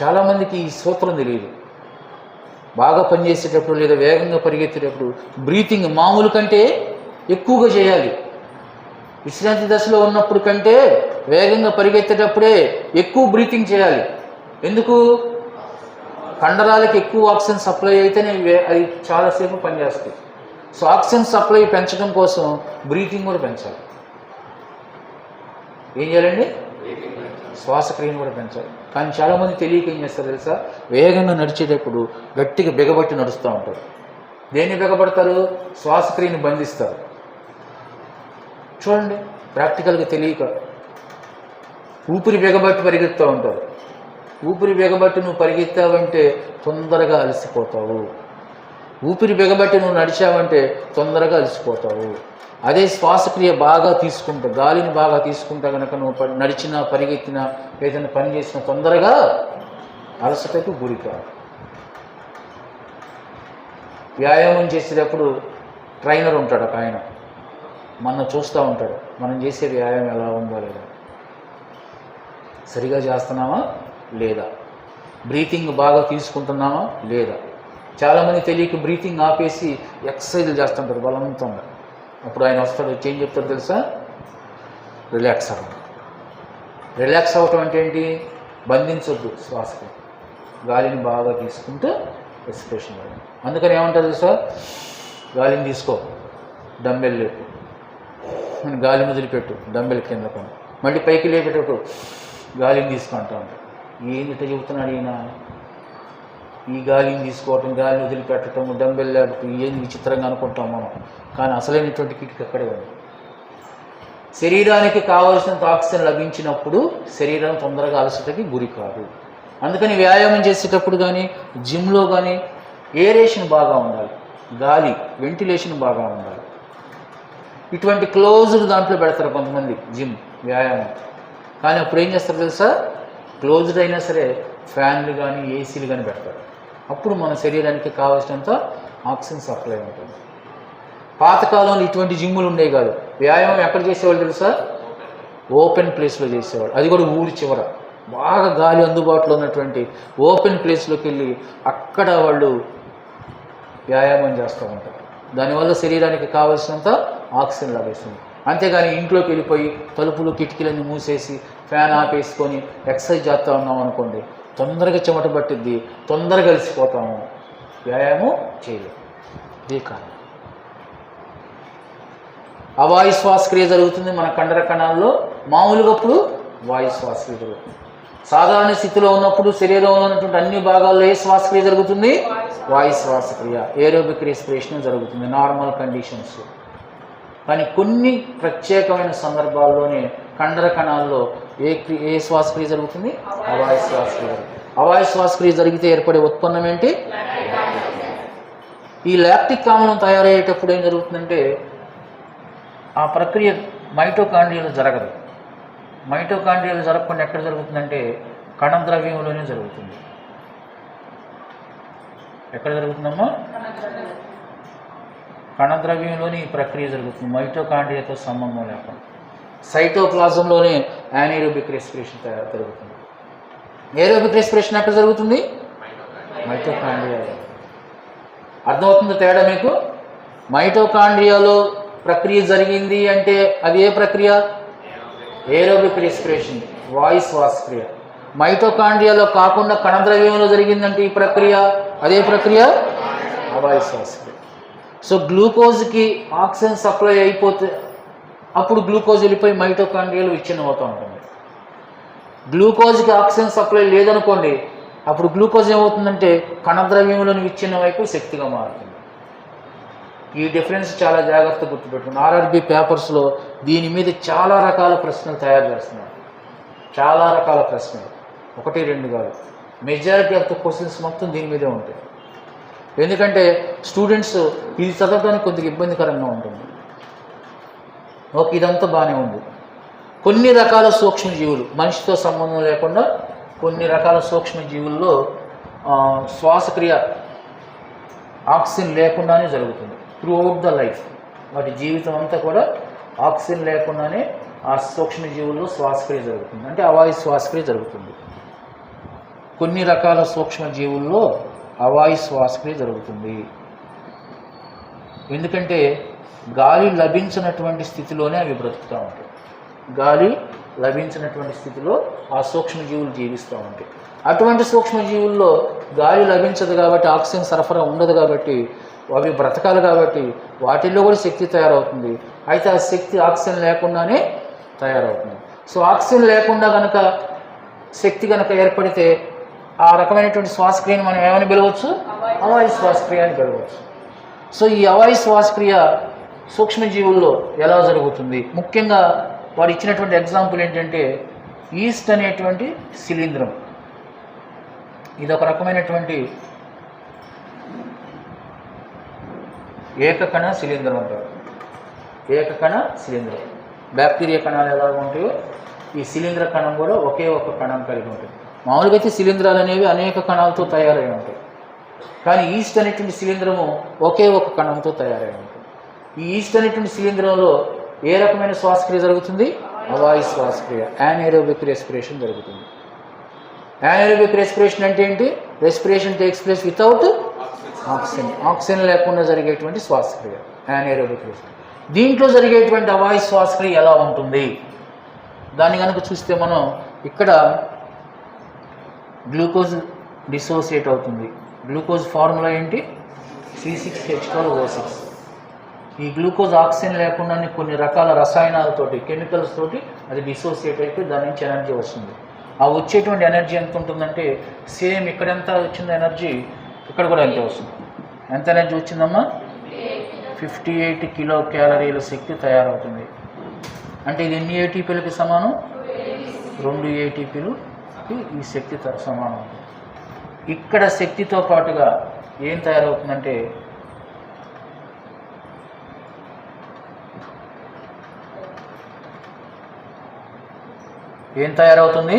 చాలామందికి ఈ సూత్రం తెలియదు. బాగా పనిచేసేటప్పుడు లేదా వేగంగా పరిగెత్తేటప్పుడు బ్రీతింగ్ మామూలు కంటే ఎక్కువగా చేయాలి. విశ్రాంతి దశలో ఉన్నప్పుడు కంటే వేగంగా పరిగెత్తేటప్పుడే ఎక్కువ బ్రీతింగ్ చేయాలి. ఎందుకు? కండరాలకి ఎక్కువ ఆక్సిజన్ సప్లై అయితేనే అది చాలాసేపు పనిచేస్తాయి. సో ఆక్సిజన్ సప్లై పెంచడం కోసం బ్రీతింగ్ కూడా పెంచాలి. ఏం చేయాలండి? శ్వాసక్రియను కూడా పెంచాలి. కానీ చాలామంది తెలియక ఏం చేస్తారు తెలుసా? వేగంగా నడిచేటప్పుడు గట్టిగా బిగబట్టి నడుస్తూ ఉంటారు. దేన్ని బిగబడతారు? శ్వాసక్రియని బంధిస్తారు. చూడండి, ప్రాక్టికల్గా తెలియక ఊపిరి బిగబట్టి పరిగెత్తూ ఉంటారు. ఊపిరి బిగబట్టి నువ్వు పరిగెత్తావంటే తొందరగా అలసిపోతావు. ఊపిరి బిగబట్టి నువ్వు నడిచావంటే తొందరగా అలసిపోతావు. అదే శ్వాసక్రియ బాగా తీసుకుంటా, గాలిని బాగా తీసుకుంటా కనుక నువ్వు నడిచినా, పరిగెత్తినా, ఏదైనా పని చేసినా తొందరగా అలసటకు గురికావు. వ్యాయామం చేసేటప్పుడు ట్రైనర్ ఉంటాడు, ఒక ఆయన మనం చూస్తూ ఉంటాడు, మనం చేసే వ్యాయామం ఎలా ఉందో లేదా, సరిగా చేస్తున్నామా లేదా, బ్రీతింగ్ బాగా తీసుకుంటున్నామా లేదా. చాలామంది తెలియక బ్రీతింగ్ ఆపేసి ఎక్సర్సైజులు చేస్తుంటారు బలవంతంగా. అప్పుడు ఆయన వస్తాడు, వచ్చి ఏం చెప్తాడు తెలుసా? రిలాక్స్ అవ్వడం. రిలాక్స్ అవ్వటం అంటే ఏంటి? బంధించొద్దు శ్వాసకి, గాలిని బాగా తీసుకుంటూ రెస్పిరేషన్ అవ్వడం. అందుకని ఏమంటారు తెలుసా? గాలిని తీసుకో, డంబెల్ లేపు, గాలిని వదిలిపెట్టు, డంబెల్ కింద కొని, మళ్ళీ పైకి లేపేటప్పుడు గాలిని తీసుకుంటా ఉంటాడు. ఏంటి చెబుతున్నాడు ఈయన? ఈ గాలిని తీసుకోవటం, గాలిని వదిలిపెట్టడం, డంబెల్ లేపటం, ఏంది విచిత్రంగా అనుకుంటాం మనం. కానీ అసలైనటువంటి కిటికీ అక్కడే ఉంది. శరీరానికి కావలసినంత ఆక్సిజన్ లభించినప్పుడు శరీరం తొందరగా అలసటకి గురి కాదు. అందుకని వ్యాయామం చేసేటప్పుడు కానీ, జిమ్లో కానీ ఏరేషన్ బాగా ఉండాలి, గాలి వెంటిలేషన్ బాగా ఉండాలి. ఇటువంటి క్లోజ్డ్ దాంట్లో పెడతారు కొంతమంది జిమ్ వ్యాయామం. కానీ అప్పుడు ఏం చేస్తారు తెలుసా? క్లోజ్డ్ అయినా సరే ఫ్యాన్లు కానీ ఏసీలు కానీ పెడతారు. అప్పుడు మన శరీరానికి కావాల్సినంత ఆక్సిజన్ సప్లై ఉంటుంది. పాతకాలంలో ఇటువంటి జిమ్ములు ఉండేవి కాదు. వ్యాయామం ఎక్కడ చేసేవాళ్ళు తెలుసా? ఓపెన్ ప్లేస్లో చేసేవాళ్ళు, అది కూడా ఊరి చివర. బాగా గాలి అందుబాటులో ఉన్నటువంటి ఓపెన్ ప్లేస్లోకి వెళ్ళి అక్కడ వాళ్ళు వ్యాయామం చేస్తూ ఉంటారు. దానివల్ల శరీరానికి కావలసినంత ఆక్సిజన్ లభిస్తుంది. అంతేగాని ఇంట్లోకి వెళ్ళిపోయి తలుపులు కిటికీలన్నీ మూసేసి ఫ్యాన్ ఆపేసుకొని ఎక్సర్సైజ్ చేస్తూ ఉన్నాం అనుకోండి, తొందరగా చెమట పట్టిద్ది, తొందరగా కలిసిపోతాము, వ్యాయామం చేయలేము. ఇదే కారణం. అవాయు శ్వాసక్రియ జరుగుతుంది మన కండర కణాల్లో. మామూలుగా అప్పుడు వాయు శ్వాసక్రియ జరుగుతుంది. సాధారణ స్థితిలో ఉన్నప్పుడు శరీరంలో ఉన్నటువంటి అన్ని భాగాల్లో ఏ శ్వాసక్రియ జరుగుతుంది? వాయు శ్వాసక్రియ, ఏరోబిక్ రెస్పిరేషన్ జరుగుతుంది నార్మల్ కండిషన్స్. కానీ కొన్ని ప్రత్యేకమైన సందర్భాల్లోనే కండర కణాల్లో ఏ శ్వాసక్రియ జరుగుతుంది? అవాయు శ్వాసక్రియ. అవాయు శ్వాసక్రియ జరిగితే ఏర్పడే ఉత్పన్నం ఏంటి? ఈ లాక్టిక్ ఆమ్లం తయారయ్యేటప్పుడు ఏం జరుగుతుందంటే ఆ ప్రక్రియ మైటోకాండ్రియాలో జరగదు. మైటోకాండ్రియాలో జరగకుండా ఎక్కడ జరుగుతుందంటే కణద్రవ్యంలోనే జరుగుతుంది. ఎక్కడ జరుగుతుందమ్మా? కణద్రవ్యంలోని ఈ ప్రక్రియ జరుగుతుంది, మైటోకాండ్రియాతో సంబంధం లేకుండా. సైటోప్లాజంలోనే యానైరోబిక్ రెస్పిరేషన్ జరుగుతుంది. ఏరోబిక్ రెస్పిరేషన్ ఎక్కడ జరుగుతుంది? మైటోకాండ్రియాలో. అర్థమవుతుందో తేడా మీకు? మైటోకాండ్రియాలో ప్రక్రియ జరిగింది అంటే అది ఏ ప్రక్రియ? ఏరోబిక్ రెస్పిరేషన్, వాయు శ్వాసక్రియ. మైటోకాండ్రియాలో కాకుండా కణద్రవ్యంలో జరిగిందంటే ఈ ప్రక్రియ అదే ప్రక్రియ అవాయు శ్వాసక్రియ. సో గ్లూకోజ్కి ఆక్సిజన్ సప్లై అయిపోతే అప్పుడు గ్లూకోజ్ వెళ్ళిపోయి మైటోకాండ్రియాలో విచ్ఛిన్నం అవుతూ ఉంటుంది. గ్లూకోజ్కి ఆక్సిజన్ సప్లై లేదనుకోండి, అప్పుడు గ్లూకోజ్ ఏమవుతుందంటే కణద్రవ్యంలోని విచ్ఛిన్నం అయిపోయి శక్తిగా మారుతుంది. ఈ డిఫరెన్స్ చాలా జాగ్రత్తగా గుర్తుపెట్టుకుని ఆర్ఆర్బి పేపర్స్లో దీని మీద చాలా రకాల ప్రశ్నలు తయారు చేస్తున్నారు. చాలా రకాల ప్రశ్నలు, 1, 2 కాదు. మెజారిటీ ఆఫ్ ద క్వశ్చన్స్ మొత్తం దీని మీదే ఉంటాయి. ఎందుకంటే స్టూడెంట్స్ ఇది చదవడానికి కొద్దిగా ఇబ్బందికరంగా ఉంటుంది. ఓకే, ఇదంతా బాగానే ఉంది. కొన్ని రకాల సూక్ష్మజీవులు, మనిషితో సంబంధం లేకుండా కొన్ని రకాల సూక్ష్మజీవుల్లో శ్వాసక్రియ ఆక్సిజన్ లేకుండానే జరుగుతుంది త్రూఅవుట్ ద లైఫ్. వాటి జీవితం అంతా కూడా ఆక్సిజన్ లేకుండానే ఆ సూక్ష్మజీవుల్లో శ్వాసక్రియ జరుగుతుంది, అంటే అవాయు శ్వాసక్రియ జరుగుతుంది. కొన్ని రకాల సూక్ష్మజీవుల్లో అవాయు శ్వాసక్రియ జరుగుతుంది. ఎందుకంటే గాలి లభించినటువంటి స్థితిలోనే అవి బ్రతుకుతూ ఉంటాయి. గాలి లభించినటువంటి స్థితిలో ఆ సూక్ష్మజీవులు జీవిస్తూ ఉంటాయి. అటువంటి సూక్ష్మజీవుల్లో గాలి లభించదు కాబట్టి, ఆక్సిజన్ సరఫరా ఉండదు కాబట్టి అవి బ్రతకాలి కాబట్టి వాటిల్లో కూడా శక్తి తయారవుతుంది. అయితే ఆ శక్తి ఆక్సిజన్ లేకుండానే తయారవుతుంది. సో ఆక్సిజన్ లేకుండా కనుక శక్తి కనుక ఏర్పడితే ఆ రకమైనటువంటి శ్వాసక్రియను మనం ఏమని పిలవచ్చు? అవాయు శ్వాసక్రియ అని పిలవచ్చు. సో ఈ అవాయు శ్వాసక్రియ సూక్ష్మజీవుల్లో ఎలా జరుగుతుంది? ముఖ్యంగా వారు ఇచ్చినటువంటి ఎగ్జాంపుల్ ఏంటంటే ఈస్ట్ అనేటువంటి శిలీంధ్రం. ఇది ఒక రకమైనటువంటి ఏకకణ శిలీంధ్రం అంటారు. ఏకకణ శిలీంధ్రం. బ్యాక్టీరియా కణాలు ఎలా ఉంటాయో ఈ శిలీంధ్ర కణం కూడా ఒకే ఒక కణం కలిగి ఉంటుంది. మామూలుగా అయితే శిలీంధ్రాలు అనేవి అనేక కణాలతో తయారై ఉంటాయి, కానీ ఈస్ట్ అనేటువంటి శిలీంధ్రము ఒకే ఒక కణంతో తయారై ఉంటుంది. ఈ ఈస్ట్ అనేటువంటి శిలీంధ్రంలో ఏ రకమైన శ్వాసక్రియ జరుగుతుంది? అవాయు శ్వాసక్రియ, యానైరోబిక్ రెస్పిరేషన్ జరుగుతుంది. యానైరోబిక్ రెస్పిరేషన్ అంటే ఏంటి? Respiration takes place without oxygen. Oxygen లేకుండా జరిగేటువంటి శ్వాసక్రియ యానైరోబిక్ రెస్పిరేషన్. దీంట్లో జరిగేటువంటి అవాయు శ్వాసక్రియ ఎలా ఉంటుంది? దాన్ని కనుక చూస్తే మనం ఇక్కడ గ్లూకోజ్ డిసోసియేట్ అవుతుంది. గ్లూకోజ్ ఫార్ములా ఏంటి? C6H12O6. ఈ గ్లూకోజ్ ఆక్సిజన్ లేకుండానే కొన్ని రకాల రసాయనాలతోటి, కెమికల్స్ తోటి అది డిసోసియేట్ అయిపోయి దాని నుంచి ఎనర్జీ వస్తుంది. ఆ వచ్చేటువంటి ఎనర్జీ ఎంత ఉంటుందంటే సేమ్ ఇక్కడ ఎంత వచ్చింది ఎనర్జీ ఇక్కడ కూడా అంతే వస్తుంది. ఎంత ఎనర్జీ వచ్చిందమ్మా? 58 కిలో క్యాలరీల శక్తి తయారవుతుంది. అంటే ఇది ఎన్ని ఏటీపీలకి సమానం? 2 ఏటీపీలుకి ఈ శక్తి సమానం. ఇక్కడ శక్తితో పాటుగా ఏం తయారవుతుందంటే ఏం తయారవుతుంది?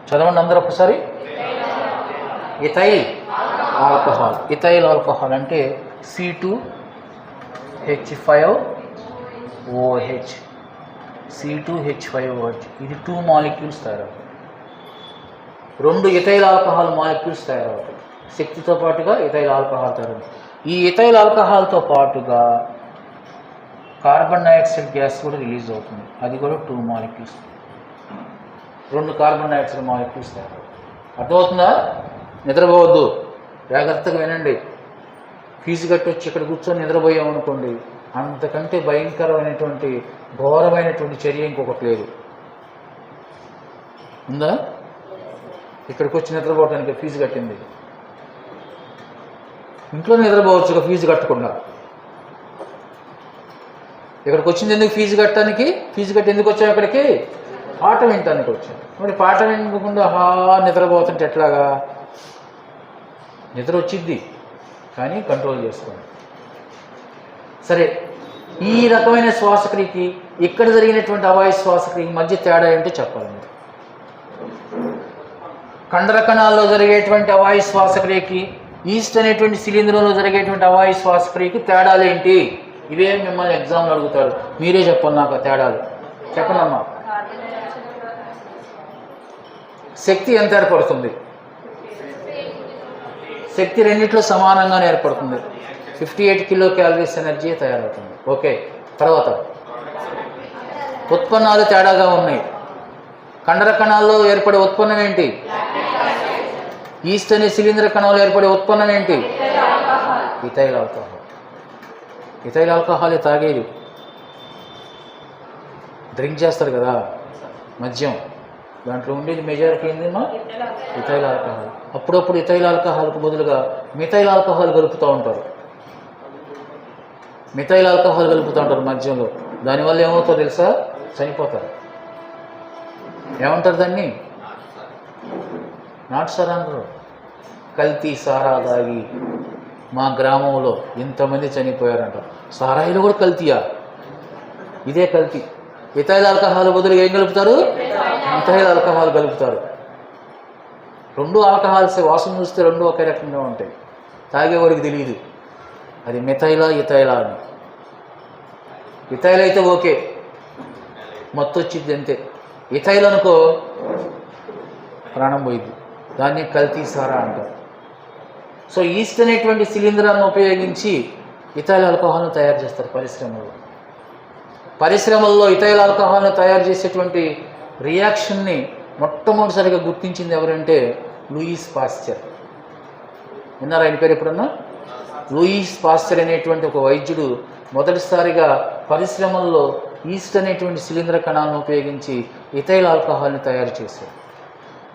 చదవండి అందరూ ఒకసారి. Ethyl alcohol. ఇథైల్ ఆల్కహాల్ అంటే C2H5OH. C2H5OH, ఇది 2 మాలిక్యూల్స్ తయారవుతాయి. 2 ఇథైల్ ఆల్కహాల్ మాలిక్యూల్స్ తయారవుతాయి. శక్తితో పాటుగా ఇథైల్ ఆల్కహాల్ తయారవుతుంది. ఈ ఇథైల్ ఆల్కహాల్తో పాటుగా కార్బన్ డైఆక్సైడ్ గ్యాస్ కూడా రిలీజ్ అవుతుంది. అది కూడా 2 మాలిక్యూల్స్, 2 కార్బన్ డైఆక్సైడ్ మాలిక్యూల్స్ తయారవుతాయి. అర్థమవుతుందా? నిద్రపోవద్దు, జాగ్రత్తగా వినండి. ఫీజు కట్టి వచ్చి ఇక్కడ కూర్చొని నిద్రపోయామనుకోండి, అంతకంటే భయంకరమైనటువంటి ఘోరమైనటువంటి చర్య ఇంకొకటి లేదు. ఉందా? ఇక్కడికి వచ్చి నిద్రపోవడానికి ఫీజు కట్టింది. ఇంట్లో నిద్రపోవచ్చు ఫీజు కట్టకుండా. ఇక్కడికి వచ్చింది ఎందుకు? ఫీజు కట్టడానికి. ఫీజు కట్టి ఎందుకు వచ్చాం ఇక్కడికి? పాఠం వినటానికి వచ్చాం. మరి పాఠం వినకుండా నిద్రపోతుంటే ఎట్లాగా? నిద్ర వచ్చిద్ది, కానీ కంట్రోల్ చేసుకోండి. సరే, ఈ రకమైన శ్వాసక్రియకి ఇక్కడ జరిగినటువంటి అవాయు శ్వాసక్రియకి మధ్య తేడా ఏంటో చెప్పాలి మీరు. కండర కణాల్లో జరిగేటువంటి అవాయు శ్వాసక్రియకి, ఈస్ట్ అనేటువంటి శిలీంధ్రంలో జరిగేటువంటి అవాయు శ్వాసక్రియకి తేడాలు ఏంటి? ఇవే మిమ్మల్ని ఎగ్జామ్లో అడుగుతారు. మీరే చెప్పండి నాకు ఆ తేడాలు. చెప్పండి అమ్మా. శక్తి ఎంత ఏర్పడుతుంది? శక్తి రెండిట్లో సమానంగానే ఏర్పడుతుంది. 58 కిలో క్యాలరీస్ ఎనర్జీ తయారవుతుంది. ఓకే. తర్వాత ఉత్పన్నాలు తేడాగా ఉన్నాయి. కండర కణాల్లో ఏర్పడే ఉత్పన్నం ఏంటి? ఈస్ట్ అనే శిలీంధ్ర కణాల్లో ఏర్పడే ఉత్పన్నం ఏంటి? Ethyl alcohol. ఇథైల్ ఆల్కహాలే తాగేది. డ్రింక్ చేస్తారు కదా మద్యం, దాంట్లో ఉండేది మెజారిటీ ఏందమ్మా? Ethyl alcohol. అప్పుడప్పుడు ఇథైల్ ఆల్కహాల్కు బదులుగా మిథైల్ ఆల్కహాల్ కలుపుతూ ఉంటారు. మిథైల్ ఆల్కహాల్ కలుపుతూ ఉంటారు మద్యంలో. దానివల్ల ఏమవుతుందో తెలుసా? చనిపోతారు. ఏమంటారు దాన్ని? నాటు సారా అంటారు. కల్తీ సారా తాగి మా గ్రామంలో ఇంతమంది చనిపోయారంటారు. సారాయిలో కూడా కల్తీయా? ఇదే కల్తీ. ఇథైల్ ఆల్కహాల్ బదులుగా ఏం కలుపుతారు? మిథైల్ ఆల్కహాల్ కలుపుతారు. 2 ఆల్కహాల్స్ వాసన చూస్తే 2 ఒకే రకంగా ఉంటాయి. తాగేవాడికి తెలియదు అది మిథైలా ఇథైలా అని. ఇథైల్ అయితే ఓకే, మొత్తం వచ్చింది అంతే. ఇథైల్ అనుకో ప్రాణం పోయింది. దాన్ని కల్తీ సారా అంటారు. సో ఈస్ట్ అనేటువంటి శిలీంధ్రాన్ని ఉపయోగించి ఇథైల్ ఆల్కహాల్ను తయారు చేస్తారు పరిశ్రమల్లో. ఇథైల్ ఆల్కహాల్ను తయారు చేసేటువంటి రియాక్షన్ని మొట్టమొదటిసారిగా గుర్తించింది ఎవరంటే లూయిస్ పాస్చర్. విన్నారా ఆయన పేరు ఎప్పుడన్నా? లూయిస్ పాస్చర్ అనేటువంటి ఒక వైద్యుడు మొదటిసారిగా పరిశ్రమల్లో ఈస్ట్ అనేటువంటి శిలీంధ్ర కణాలను ఉపయోగించి ఇథైల్ ఆల్కహాల్ని తయారు చేశారు.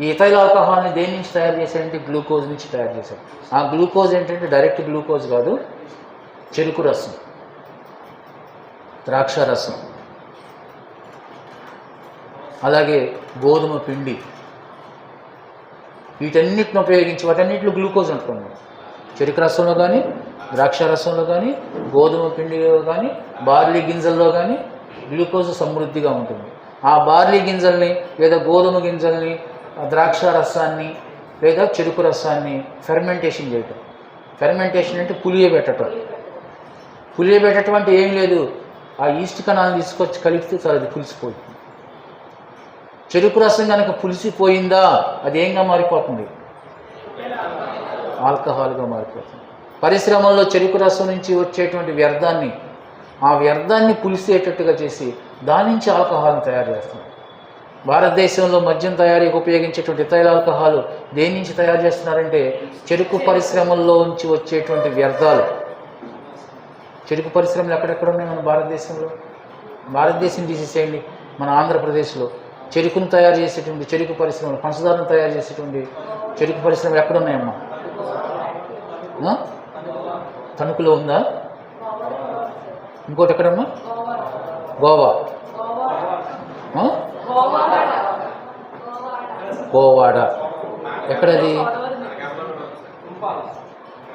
ఈ ఇథైల్ ఆల్కహాల్ని దేని నుంచి తయారు చేశారంటే గ్లూకోజ్ నుంచి తయారు చేశారు. ఆ గ్లూకోజ్ ఏంటంటే డైరెక్ట్ గ్లూకోజ్ కాదు, చెరుకు రసం, ద్రాక్ష రసం, అలాగే గోధుమ పిండి, వీటన్నిటిని ఉపయోగించి వాటన్నిటిలో గ్లూకోజ్ ఉంటుంది. చెరుకు రసంలో కానీ, ద్రాక్ష రసంలో కానీ, గోధుమ పిండిలో కానీ, బార్లీ గింజల్లో కానీ గ్లూకోజ్ సమృద్ధిగా ఉంటుంది. ఆ బార్లీ గింజల్ని లేదా గోధుమ గింజల్ని, ద్రాక్ష రసాన్ని లేదా చెరుకు రసాన్ని ఫెర్మెంటేషన్ చేయటం. ఫెర్మెంటేషన్ అంటే పులియబెట్టడం. పులియబెట్టడం అంటే ఏం లేదు, ఆ ఈస్ట్ కణాలను తీసుకొచ్చి కలిపితే చాలా అది పులిసిపోతుంది. చెరుకు రసం కనుక పులిసిపోయిందా అది ఏంగా మారిపోతుంది? ఆల్కహాల్గా మారిపోతుంది. పరిశ్రమల్లో చెరుకు రసం నుంచి వచ్చేటువంటి వ్యర్థాన్ని, ఆ వ్యర్థాన్ని పులిసేటట్టుగా చేసి దాని నుంచి ఆల్కహాల్ని తయారు చేస్తారు. భారతదేశంలో మద్యం తయారీకి ఉపయోగించేటువంటి ఇథైల్ ఆల్కహాల్ దేని నుంచి తయారు చేస్తున్నారంటే చెరుకు పరిశ్రమల్లో నుంచి వచ్చేటువంటి వ్యర్థాలు. చెరుకు పరిశ్రమలు ఎక్కడెక్కడ ఉన్నాయి మన భారతదేశంలో? భారతదేశం తీసేసేయండి. మన ఆంధ్రప్రదేశ్లో చెరుకును తయారు చేసేటువంటి చెరుకు పరిశ్రమలు, పంచదారను తయారు చేసేటువంటి చెరుకు పరిశ్రమలు ఎక్కడున్నాయమ్మా? తణుకులో ఉందా? ఇంకోటి ఎక్కడమ్మా? గోవా. గోవాడ ఎక్కడది?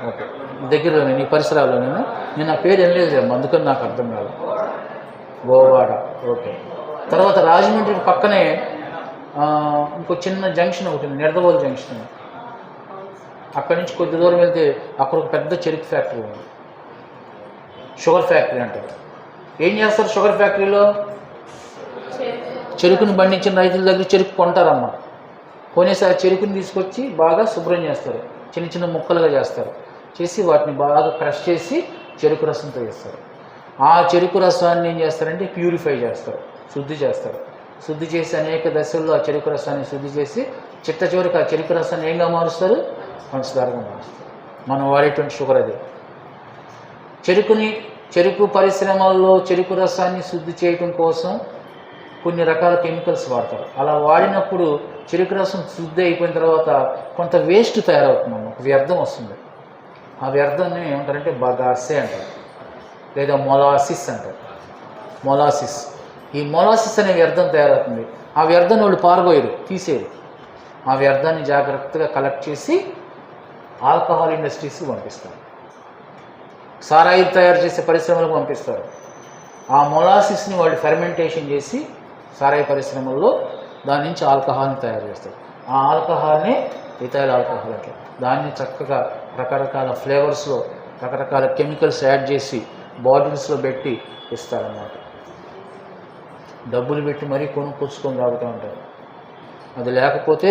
ఓకే, దగ్గరలోనే నీ పరిసరాల్లోనేనా? నేను ఆ పేరు ఏం లేదు అందుకని నాకు అర్థం కాదు. గోవాడ. ఓకే. తర్వాత రాజమండ్రి పక్కనే ఇంకో చిన్న జంక్షన్ ఒకటి ఉంది, నిడదవోలు జంక్షన్. అక్కడి నుంచి కొద్ది దూరం వెళ్తే అక్కడ ఒక పెద్ద చెరుకు ఫ్యాక్టరీ ఉంది, షుగర్ ఫ్యాక్టరీ అంటారు. ఏం చేస్తారు షుగర్ ఫ్యాక్టరీలో? చెరుకుని పండించిన రైతుల దగ్గర చెరుకు కొంటారమ్మ. కొనేసారి చెరుకుని తీసుకొచ్చి బాగా శుభ్రం చేస్తారు, చిన్న చిన్న ముక్కలుగా చేస్తారు, చేసి వాటిని బాగా క్రష్ చేసి చెరుకు రసంతో చేస్తారు. ఆ చెరుకు రసాన్ని ఏం చేస్తారంటే ప్యూరిఫై చేస్తారు, శుద్ధి చేస్తారు. శుద్ధి చేసి అనేక దశల్లో ఆ చెరుకు రసాన్ని శుద్ధి చేసి చిట్ట చివరికి ఆ చెరుకు రసాన్ని ఏంగా మారుస్తారు? పంచదారగా మారుస్తారు. మనం వాడేటువంటి షుగర్ అది. చెరుకు పరిశ్రమల్లో చెరుకు రసాన్ని శుద్ధి చేయడం కోసం కొన్ని రకాల కెమికల్స్ వాడతారు. అలా వాడినప్పుడు చెరుకు రసం శుద్ధి అయిపోయిన తర్వాత కొంత వేస్ట్ తయారవుతుంది, ఒక వ్యర్థం వస్తుంది. ఆ వ్యర్థాన్ని ఏమంటారంటే బగాసే అంటారు, లేదా మొలాసిస్ అంటారు. మొలాసిస్, ఈ మొలాసిస్ అనే వ్యర్థం తయారవుతుంది. ఆ వ్యర్థాన్ని వాళ్ళు పారబోయరు, తీసేయరు. ఆ వ్యర్థాన్ని జాగ్రత్తగా కలెక్ట్ చేసి ఆల్కహాల్ ఇండస్ట్రీస్కి పంపిస్తారు, సారాయి తయారు చేసే పరిశ్రమలకు పంపిస్తారు. ఆ మొలాసిస్ని వాళ్ళు ఫెర్మెంటేషన్ చేసి సారాయి పరిశ్రమల్లో దాని నుంచి ఆల్కహాల్ని తయారు చేస్తారు. ఆ ఆల్కహాల్ని ఇథైల్ ఆల్కహాల్ అంటారు. దాన్ని చక్కగా రకరకాల ఫ్లేవర్స్లో రకరకాల కెమికల్స్ యాడ్ చేసి బాటిల్స్లో పెట్టి ఇస్తారన్నమాట. డబ్బులు పెట్టి మరీ కొనుక్కొచ్చుకొని తాగుతూ ఉంటారు. అది లేకపోతే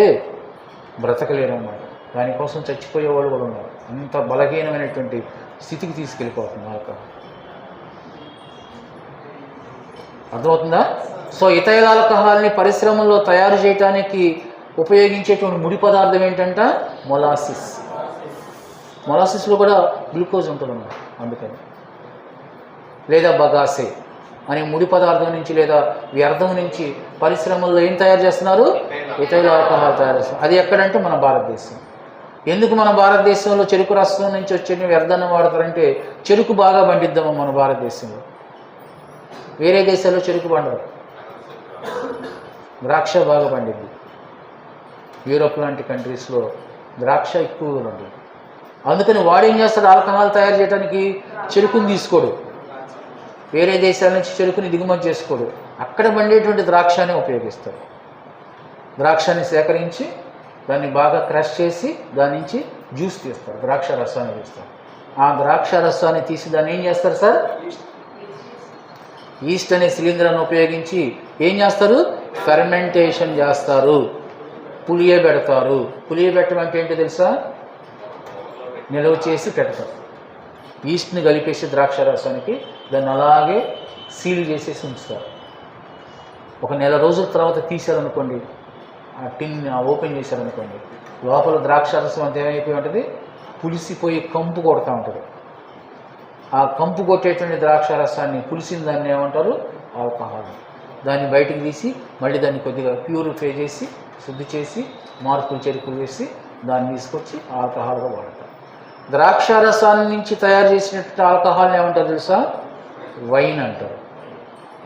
బ్రతకలేరు అన్నమాట. దానికోసం చచ్చిపోయే వాళ్ళు కూడా ఉన్నారు. అంత బలహీనమైనటువంటి స్థితికి తీసుకెళ్ళిపోతుంది ఆల్కహాల్. అర్థమవుతుందా? సో ఇథైల్ ఆల్కహాల్ని పరిశ్రమల్లో తయారు చేయడానికి ఉపయోగించేటువంటి ముడి పదార్థం ఏంటంట? మొలాసిస్. మొలాసిస్లో కూడా గ్లూకోజ్ ఉంటుందన్నమాట. అందుకని లేదా బగాసే అనే ముడి పదార్థం నుంచి లేదా వ్యర్థం నుంచి పరిశ్రమల్లో ఏం తయారు చేస్తున్నారు? ఇథైల్ ఆల్కహాల్ తయారు చేస్తున్నారు. అది ఎక్కడంటే మన భారతదేశం. ఎందుకు మన భారతదేశంలో చెరుకు రసం నుంచి వచ్చే వ్యర్థాన్ని వాడతారంటే చెరుకు బాగా పండిద్దాము మన భారతదేశంలో. వేరే దేశాల్లో చెరుకు పండదు, ద్రాక్ష బాగా పండిద్ది. యూరోప్ లాంటి కంట్రీస్లో ద్రాక్ష ఎక్కువగా పండిద్ది. అందుకని వాడేం చేస్తాడు? ఆల్కహాల్ తయారు చేయడానికి చెరుకుని తీసుకోడు, వేరే దేశాల నుంచి చెరుకుని దిగుమతి చేసుకోడు, అక్కడ పండేటువంటి ద్రాక్షాన్ని ఉపయోగిస్తాడు. ద్రాక్షాన్ని సేకరించి దాన్ని బాగా క్రష్ చేసి దాని నుంచి జ్యూస్ తీస్తారు, ద్రాక్ష రసాన్ని తీస్తారు. ఆ ద్రాక్ష రసాన్ని తీసి దాన్ని ఏం చేస్తారు సార్? ఈస్ట్ అనే సిలిండర్ను ఉపయోగించి ఏం చేస్తారు? ఫెర్మెంటేషన్ చేస్తారు, పులియబెడతారు. పులియబెట్టడం అంటే ఏంటో తెలుసా? నిల్వ చేసి పెడతారు. ఈస్ట్ని కలిపేసి ద్రాక్ష రసానికి దాన్ని అలాగే సీల్ చేసేసి ఉంచుతారు. ఒక నెల రోజుల తర్వాత తీశారనుకోండి, ఆ టిన్ ఓపెన్ చేశారనుకోండి, లోపల ద్రాక్ష రసం అంతా ఏమైపోయి ఉంటుంది? పులిసిపోయి కంపు కొడుతూ ఉంటుంది. ఆ కంపు కొట్టేటువంటి ద్రాక్ష రసాన్ని, పులిసిన దాన్ని ఏమంటారు? ఆల్కహాల్. దాన్ని బయటికి తీసి మళ్ళీ దాన్ని కొద్దిగా ప్యూరిఫై చేసి శుద్ధి చేసి మార్పులు చెరుకులు వేసి దాన్ని తీసుకొచ్చి ఆల్కహాల్గా వాడతారు. ద్రాక్ష రసాన్ని నుంచి తయారు చేసినటువంటి ఆల్కహాల్ని ఏమంటారు తెలుసా? వైన్ అంటారు.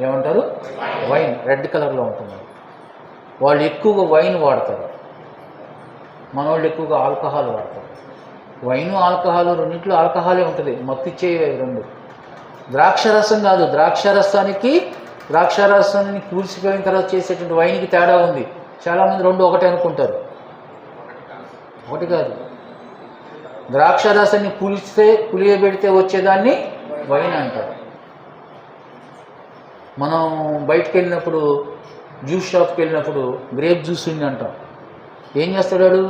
ఏమంటారు? వైన్. రెడ్ కలర్లో ఉంటుంది. వాళ్ళు ఎక్కువగా వైన్ వాడతారు, మన వాళ్ళు ఎక్కువగా ఆల్కహాల్ వాడతారు. వైను ఆల్కహాల్ రెండింటిలో ఆల్కహాలే ఉంటుంది, మత్తిచ్చే రెండు. ద్రాక్ష రసం కాదు, ద్రాక్ష రసాన్ని కూల్చిపోయిన తర్వాత చేసేటువంటి వైన్కి తేడా ఉంది. చాలామంది రెండు ఒకటే అనుకుంటారు, ఒకటి కాదు. ద్రాక్ష రసాన్ని పులియబెడితే వచ్చేదాన్ని వైన్ అంటారు. మనం బయటకు వెళ్ళినప్పుడు జ్యూస్ షాప్కి వెళ్ళినప్పుడు గ్రేప్ జ్యూస్ ఉంది అంటాం. ఏం చేస్తాడు?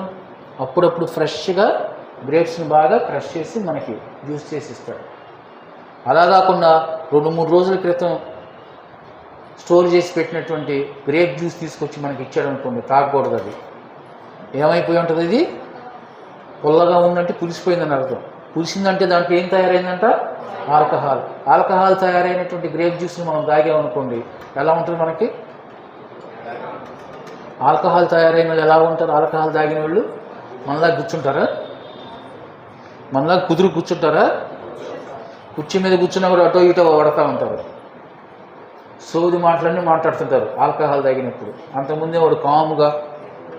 అప్పుడప్పుడు ఫ్రెష్గా గ్రేప్స్ని బాగా క్రష్ చేసి మనకి జ్యూస్ చేసి ఇస్తాడు. అలా కాకుండా 2-3 రోజుల క్రితం స్టోర్ చేసి పెట్టినటువంటి గ్రేప్ జ్యూస్ తీసుకొచ్చి మనకి ఇచ్చాడు అనుకోండి, తాగకూడదు. అది ఏమైపోయి ఉంటుంది? ఇది పుల్లగా ఉందంటే పులిసిపోయిందని అర్థం. పులిసిందంటే దాంట్లో ఏం తయారైందంట? ఆల్కహాల్. ఆల్కహాల్ తయారైనటువంటి గ్రేప్ జ్యూస్ని మనం తాగామనుకోండి, ఎలా ఉంటుంది మనకి? ఆల్కహాల్ తయారైన వాళ్ళు ఎలా ఉంటారు? ఆల్కహాల్ తాగిన వాళ్ళు మనలా కూర్చుంటారా? మనలా కుదురు కూర్చుంటారా? కుర్చీ మీద కూర్చున్నా కూడా అటో ఇటో పడతా ఉంటారు, సోది మాటలన్నీ మాట్లాడుతుంటారు ఆల్కహాల్ తాగినప్పుడు. అంతకుముందే వాడు కాముగా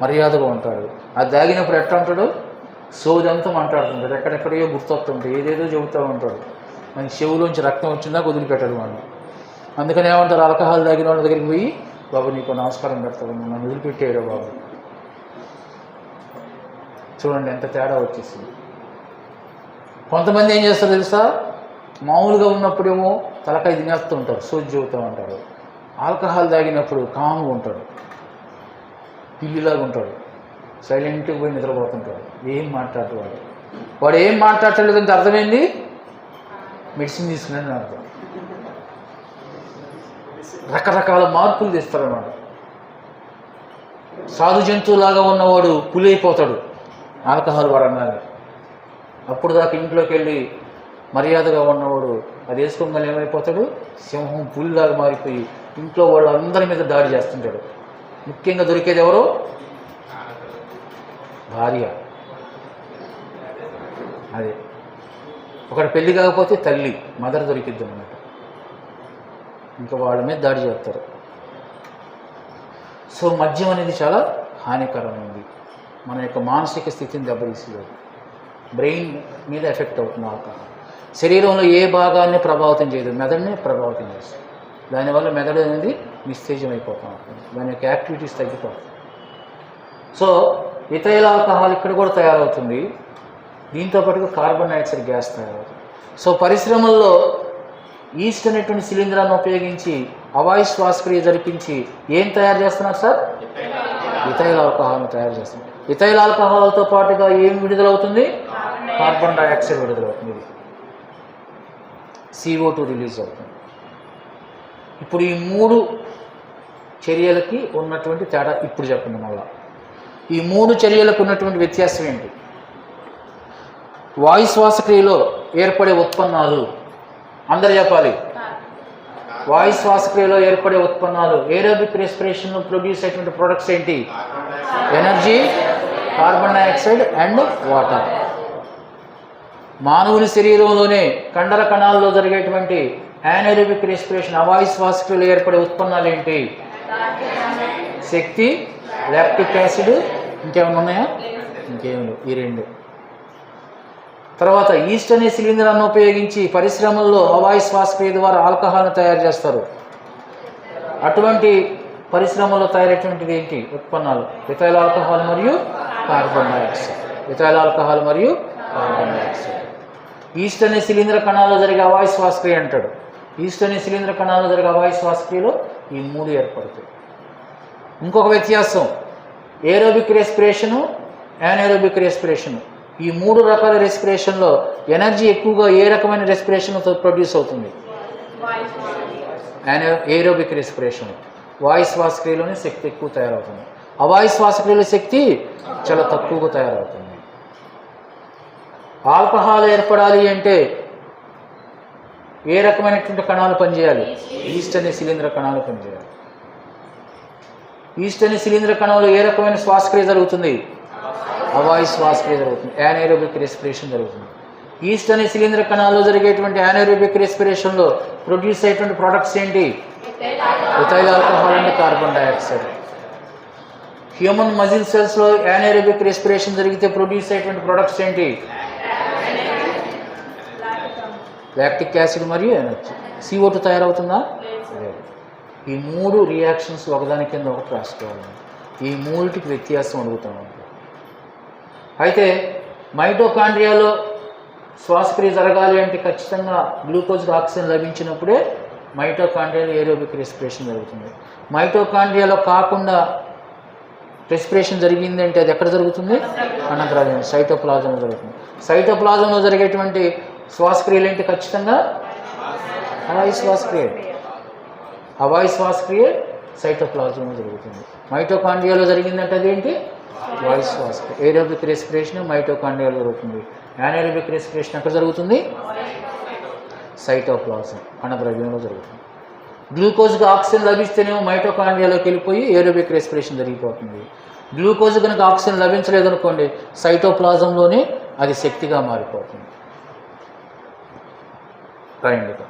మర్యాదగా ఉంటాడు. అది తాగినప్పుడు ఎట్లా ఉంటాడు? సోది అంతా మాట్లాడుతుంటాడు, ఎక్కడెక్కడో గుర్తొస్తుంటాడు, ఏదేదో చెబుతూ ఉంటాడు. మన చెవులోంచి రక్తం వచ్చిందా వదిలిపెట్టాడు వాడిని. అందుకని ఏమంటారు? ఆల్కహాల్ తాగిన వాళ్ళ దగ్గరికి పోయి, బాబు నీకు నమస్కారం పెడతాడు, నన్ను వదిలిపెట్టాడు బాబు. చూడండి ఎంత తేడా వచ్చేసింది. కొంతమంది ఏం చేస్తారు తెలుసా? మామూలుగా ఉన్నప్పుడేమో తలకాయ తినేస్తూ ఉంటారు, సోది చెబుతూ ఉంటారు. ఆల్కహాల్ తాగినప్పుడు కామ్గా ఉంటాడు, పిల్లిలాగా ఉంటాడు, సైలెంట్గా పోయి నిద్రపోతుంటాడు, ఏం మాట్లాడు వాడు ఏం మాట్లాడలేదంటే అర్థమైంది మెడిసిన్ తీసుకున్నాడని అర్థం. రకరకాల మార్పులు తెస్తారన్నమాట. సాధు జంతువులాగా ఉన్నవాడు పులి అయిపోతాడు ఆల్కహాల్ వాడన్నాడు. అప్పుడు దాకా ఇంట్లోకి వెళ్ళి మర్యాదగా ఉన్నవాడు అది వేసుకోగానే ఏమైపోతాడు, సింహం పులిలాగా మారిపోయి ఇంట్లో వాళ్ళు అందరి మీద దాడి చేస్తుంటాడు. ముఖ్యంగా దొరికేది ఎవరు, భార్య. అదే ఒకటి పెళ్ళి కాకపోతే తల్లి, మదర్ దొరికిద్ది అన్నమాట. ఇంకా వాళ్ళ మీద దాడి చేస్తారు. సో మద్యం అనేది చాలా హానికరమైనది, మన యొక్క మానసిక స్థితిని దెబ్బతీసేది, బ్రెయిన్ మీద ఎఫెక్ట్ అవుతుంది ఆల్కహాల్. శరీరంలో ఏ భాగాన్ని ప్రభావితం చేయదు, మెదడుని ప్రభావితం చేస్తుంది. దానివల్ల మెదడు అనేది నిస్తేజం అయిపోతూ ఉంటుంది, దాని యొక్క యాక్టివిటీస్ తగ్గిపోతుంది. సో ఇథైల్ ఆల్కహాల్ ఇక్కడ కూడా తయారవుతుంది, దీంతో పాటుగా కార్బన్ డైఆక్సైడ్ గ్యాస్ తయారవుతుంది. సో పరిశ్రమల్లో ఈస్ట్ అనేటువంటి శిలీంధ్రాన్ని ఉపయోగించి అవాయు శ్వాసక్రియ జరిపించి ఏం తయారు చేస్తున్నారు సార్, ఇథైల్ ఆల్కహాల్ని తయారు చేస్తున్నారు. ఇథైల్ ఆల్కహాల్తో పాటుగా ఏం విడుదలవుతుంది, కార్బన్ డైఆక్సైడ్ విడుదలవుతుంది, CO2 రిలీజ్ అవుతుంది. ఇప్పుడు ఈ 3 చర్యలకి ఉన్నటువంటి తేడా ఇప్పుడు చెప్పండి. మళ్ళా ఈ 3 చర్యలకు ఉన్నటువంటి వ్యత్యాసం ఏంటి? వాయు శ్వాసక్రియలో ఏర్పడే ఉత్పన్నాలు, అందరు చెప్పాలి. వాయు శ్వాసక్రియలో ఏర్పడే ఉత్పన్నాలు, ఏరోబిక్ రెస్పిరేషన్ ప్రొడ్యూస్ అయ్యేటువంటి ప్రొడక్ట్స్ ఏంటి, energy, carbon dioxide and water. మానవుని శరీరంలోనే కండర కణాల్లో జరిగేటువంటి యానరోబిక్ రెస్పిరేషన్ అవాయు శ్వాసక్రియలో ఏర్పడే ఉత్పన్నాలు ఏంటి, శక్తి, లాక్టిక్ యాసిడ్, ఇంకేమైనా ఉన్నాయా, ఇంకేమి, ఈ 2. తర్వాత ఈస్ట్ అనే శిలీంధ్రాన్ని ఉపయోగించి పరిశ్రమల్లో అవాయు శ్వాసక్రియ ద్వారా ఆల్కహాల్ను తయారు చేస్తారు. అటువంటి పరిశ్రమల్లో తయారైనటువంటిది ఏంటి ఉత్పన్నాలు, ఇథైల్ ఆల్కహాల్ మరియు కార్బన్ డైఆక్సైడ్. ఇథైల్ ఆల్కహాల్ మరియు కార్బన్ డైఆక్సైడ్. ఈస్ట్ అనే శిలీంధ్ర కణాల్లో జరిగే అవాయు శ్వాసక్రియ అంటాడు. ఈస్ట్ అనే శిలీంధ్ర కణాల్లో జరిగే అవాయు శ్వాసక్రియలో ఈ 3 ఏర్పడతాయి. ఇంకొక వ్యత్యాసం, ఏరోబిక్ రెస్పిరేషను, యానరోబిక్ రెస్పిరేషను. ఈ 3 రకాల రెస్పిరేషన్లో ఎనర్జీ ఎక్కువగా ఏ రకమైన రెస్పిరేషన్తో ప్రొడ్యూస్ అవుతుంది, ఏరోబిక్ రెస్పిరేషన్. వాయు శ్వాసక్రియలోనే శక్తి ఎక్కువ తయారవుతుంది, అవాయు శ్వాసక్రియలో శక్తి చాలా తక్కువగా తయారవుతుంది. ఆల్కహాల్ ఏర్పడాలి అంటే ఏ రకమైనటువంటి కణాలు పనిచేయాలి, ఈస్ట్ అనే శిలీంధ్ర కణాలు పనిచేయాలి. ఈస్ట్ అనే శిలీంధ్ర కణంలో ఏ రకమైన శ్వాసక్రియ జరుగుతుంది, అవాయు శ్వాసక్రియ జరుగుతుంది, యానరోబిక్ రెస్పిరేషన్ జరుగుతుంది. ఈస్ట్ అనే శిలీంధ్ర కణాల్లో జరిగేటువంటి యానరోబిక్ రెస్పిరేషన్లో ప్రొడ్యూస్ అయ్యేటువంటి ప్రొడక్ట్స్ ఏంటి, ethyl alcohol and carbon dioxide. Human muscle సెల్స్లో యానరోబిక్ రెస్పిరేషన్ జరిగితే ప్రొడ్యూస్ అయ్యేటువంటి ప్రొడక్ట్స్ ఏంటి, లాక్టిక్ యాసిడ్ మరియు ఎనర్జీ. CO2 తయారవుతుందా, ఈ 3 రియాక్షన్స్ ఒకదాని కింద ఒకటి రాసుకోవాలి. ఈ 3టికి వ్యత్యాసం అడుగుతాం. అయితే మైటోకాండ్రియాలో శ్వాసక్రియ జరగాలి అంటే ఖచ్చితంగా గ్లూకోజ్ ఆక్సిజన్ లభించినప్పుడే మైటోకాండ్రియాలో ఏరోబిక్ రెస్పిరేషన్ జరుగుతుంది. మైటోకాండ్రియాలో కాకుండా రెస్పిరేషన్ జరిగిందంటే అది ఎక్కడ జరుగుతుంది, కణద్రవ్యం, సైటోప్లాజంలో జరుగుతుంది. సైటోప్లాజంలో జరిగేటువంటి శ్వాసక్రియలు ఏంటి, ఖచ్చితంగా అవాయు శ్వాసక్రియ. అవాయు శ్వాసక్రియ సైటోప్లాజంలో జరుగుతుంది. మైటోకాండ్రియాలో జరిగిందంటే అదేంటి, వాయు శ్వాసక్రియ. ఏరోబిక్ రెస్పిరేషన్ మైటోకాండ్రియాలో జరుగుతుంది, యానరోబిక్ రెస్పిరేషన్ ఎక్కడ జరుగుతుంది, సైటోప్లాజం, కణద్రవ్యంలో జరుగుతుంది. గ్లూకోజ్కి ఆక్సిజన్ లభిస్తేనేమో మైటోకాండ్రియాలోకి వెళ్ళిపోయి ఏరోబిక్ రెస్పిరేషన్ జరిగిపోతుంది. గ్లూకోజ్ కనుక ఆక్సిజన్ లభించలేదనుకోండి, సైటోప్లాజంలోనే అది శక్తిగా మారిపోతుంది. రైట్.